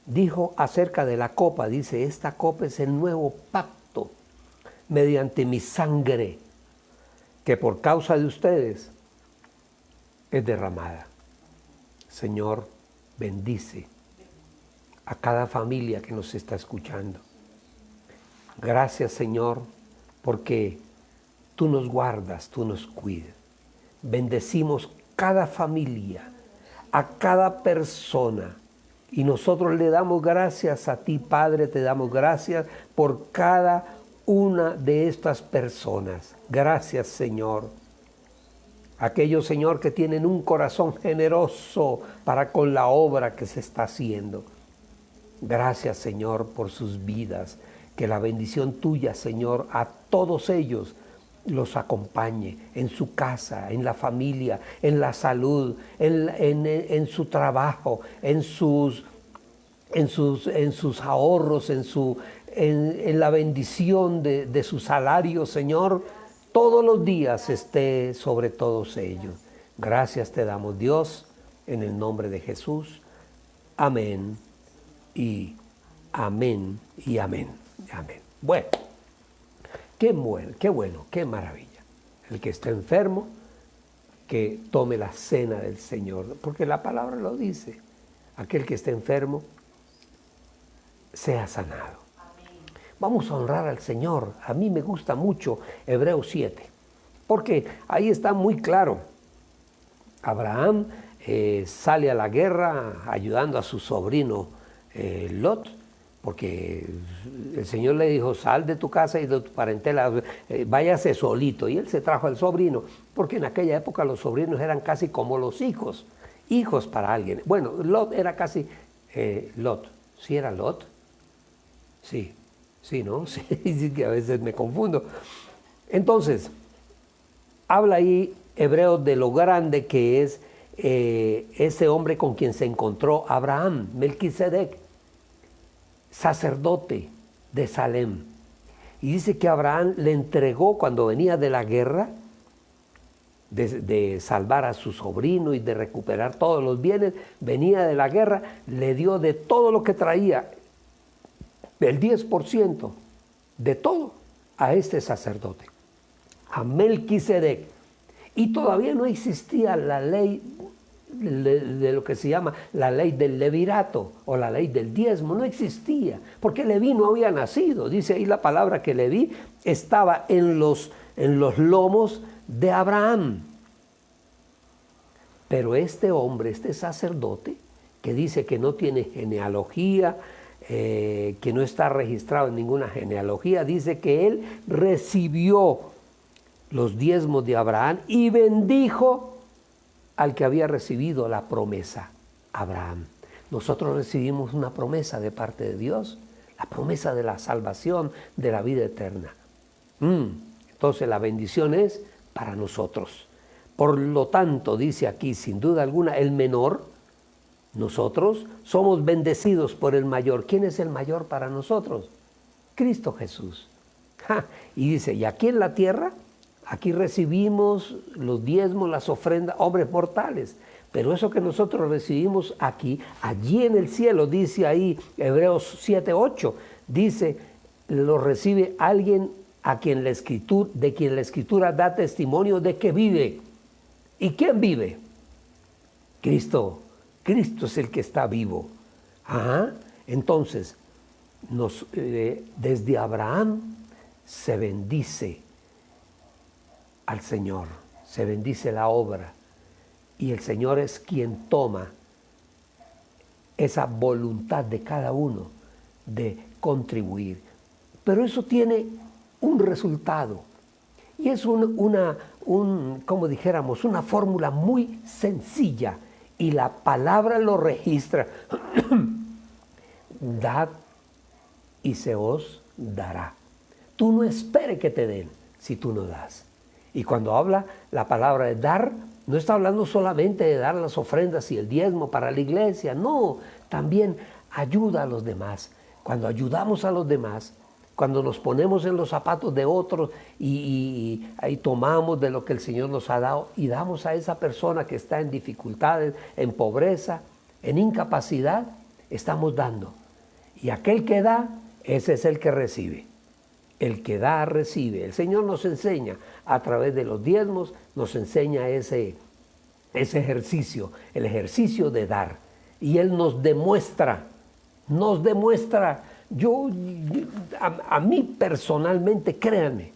dijo acerca de la copa, dice, esta copa es el nuevo pacto mediante mi sangre, que por causa de ustedes es derramada. Señor, bendice a cada familia que nos está escuchando. Gracias, Señor, porque tú nos guardas, tú nos cuidas. Bendecimos cada familia, a cada persona. Y nosotros le damos gracias a ti, Padre, te damos gracias por cada una de estas personas. Gracias, Señor. Aquellos, Señor, que tienen un corazón generoso para con la obra que se está haciendo. Gracias, Señor, por sus vidas. Que la bendición tuya, Señor, a todos ellos los acompañe en su casa, en la familia, en la salud, en su trabajo, en sus ahorros, en la bendición de su salario, Señor, todos los días esté sobre todos ellos. Gracias te damos, Dios, en el nombre de Jesús. Amén y Amén y amén. Amén. Bueno, qué bueno, qué maravilla. El que está enfermo, que tome la cena del Señor, porque la palabra lo dice. Aquel que esté enfermo, sea sanado. Amén. Vamos a honrar al Señor. A mí me gusta mucho Hebreos 7, porque ahí está muy claro. Abraham sale a la guerra ayudando a su sobrino Lot, porque el Señor le dijo, sal de tu casa y de tu parentela, váyase solito. Y él se trajo al sobrino, porque en aquella época los sobrinos eran casi como los hijos para alguien. Bueno, Lot era casi Lot. ¿Sí era Lot? Sí, ¿no? Sí, que a veces me confundo. Entonces, habla ahí Hebreos de lo grande que es ese hombre con quien se encontró Abraham, Melquisedec, sacerdote de Salem. Y dice que Abraham le entregó cuando venía de la guerra, de salvar a su sobrino y de recuperar todos los bienes, venía de la guerra, le dio de todo lo que traía, el 10% de todo a este sacerdote, a Melquisedec. Y todavía no existía la ley de lo que se llama la ley del levirato o la ley del diezmo, no existía, porque Leví no había nacido. Dice ahí la palabra que Leví estaba en los lomos de Abraham. Pero este hombre, este sacerdote, que dice que no tiene genealogía, que no está registrado en ninguna genealogía, dice que él recibió los diezmos de Abraham y bendijo al que había recibido la promesa, Abraham. Nosotros recibimos una promesa de parte de Dios, la promesa de la salvación, de la vida eterna. Entonces la bendición es para nosotros. Por lo tanto, dice aquí, sin duda alguna, el menor, nosotros somos bendecidos por el mayor. ¿Quién es el mayor para nosotros? Cristo Jesús. Y dice, y aquí en la tierra, aquí recibimos los diezmos, las ofrendas, hombres mortales. Pero eso que nosotros recibimos aquí, allí en el cielo, dice ahí Hebreos 7:8, dice, lo recibe alguien a quien de quien la Escritura da testimonio de que vive. ¿Y quién vive? Cristo. Cristo es el que está vivo. Entonces, desde Abraham se bendice al Señor, se bendice la obra, y el Señor es quien toma esa voluntad de cada uno de contribuir. Pero eso tiene un resultado, y es como dijéramos, una fórmula muy sencilla, y la palabra lo registra. Dad y se os dará. Tú no esperes que te den si tú no das. Y cuando habla la palabra de dar, no está hablando solamente de dar las ofrendas y el diezmo para la iglesia, no, también ayuda a los demás. Cuando ayudamos a los demás, cuando nos ponemos en los zapatos de otros y ahí tomamos de lo que el Señor nos ha dado y damos a esa persona que está en dificultades, en pobreza, en incapacidad, estamos dando. Y aquel que da, ese es el que recibe. El que da, recibe. El Señor nos enseña a través de los diezmos, nos enseña ese ejercicio, el ejercicio de dar. Y Él nos demuestra, a mí personalmente, créanme,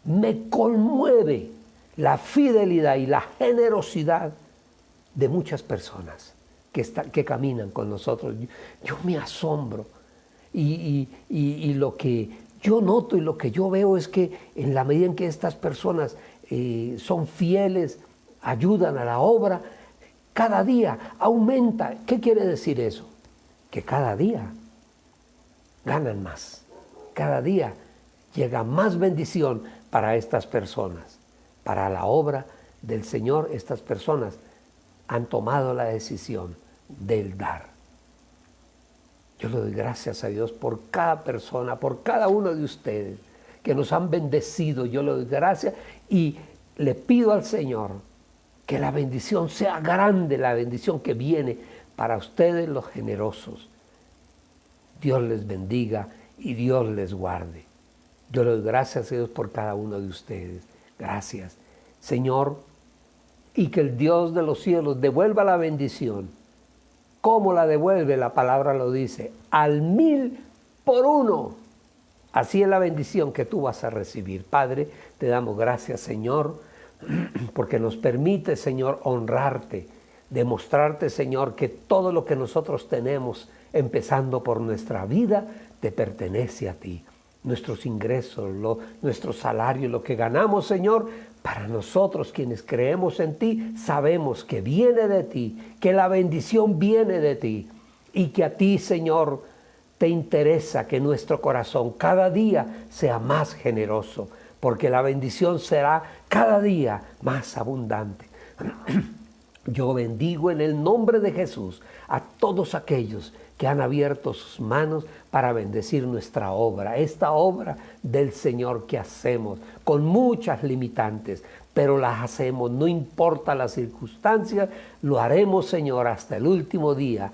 me conmueve la fidelidad y la generosidad de muchas personas que caminan con nosotros. Yo me asombro y lo que yo noto y lo que yo veo es que en la medida en que estas personas son fieles, ayudan a la obra, cada día aumenta. ¿Qué quiere decir eso? Que cada día ganan más. Cada día llega más bendición para estas personas. Para la obra del Señor, estas personas han tomado la decisión del dar. Yo le doy gracias a Dios por cada persona, por cada uno de ustedes que nos han bendecido. Yo le doy gracias y le pido al Señor que la bendición sea grande, la bendición que viene para ustedes los generosos. Dios les bendiga y Dios les guarde. Yo le doy gracias a Dios por cada uno de ustedes. Gracias, Señor, y que el Dios de los cielos devuelva la bendición. ¿Cómo la devuelve? La palabra lo dice, al 1000 por 1. Así es la bendición que tú vas a recibir. Padre, te damos gracias, Señor, porque nos permite, Señor, honrarte, demostrarte, Señor, que todo lo que nosotros tenemos, empezando por nuestra vida, te pertenece a ti. Nuestros ingresos, nuestro salario, lo que ganamos, Señor, para nosotros quienes creemos en ti, sabemos que viene de ti, que la bendición viene de ti y que a ti, Señor, te interesa que nuestro corazón cada día sea más generoso, porque la bendición será cada día más abundante. Yo bendigo en el nombre de Jesús a todos aquellos que han abierto sus manos para bendecir nuestra obra, esta obra del Señor que hacemos con muchas limitantes, pero las hacemos, no importa las circunstancias, lo haremos, Señor, hasta el último día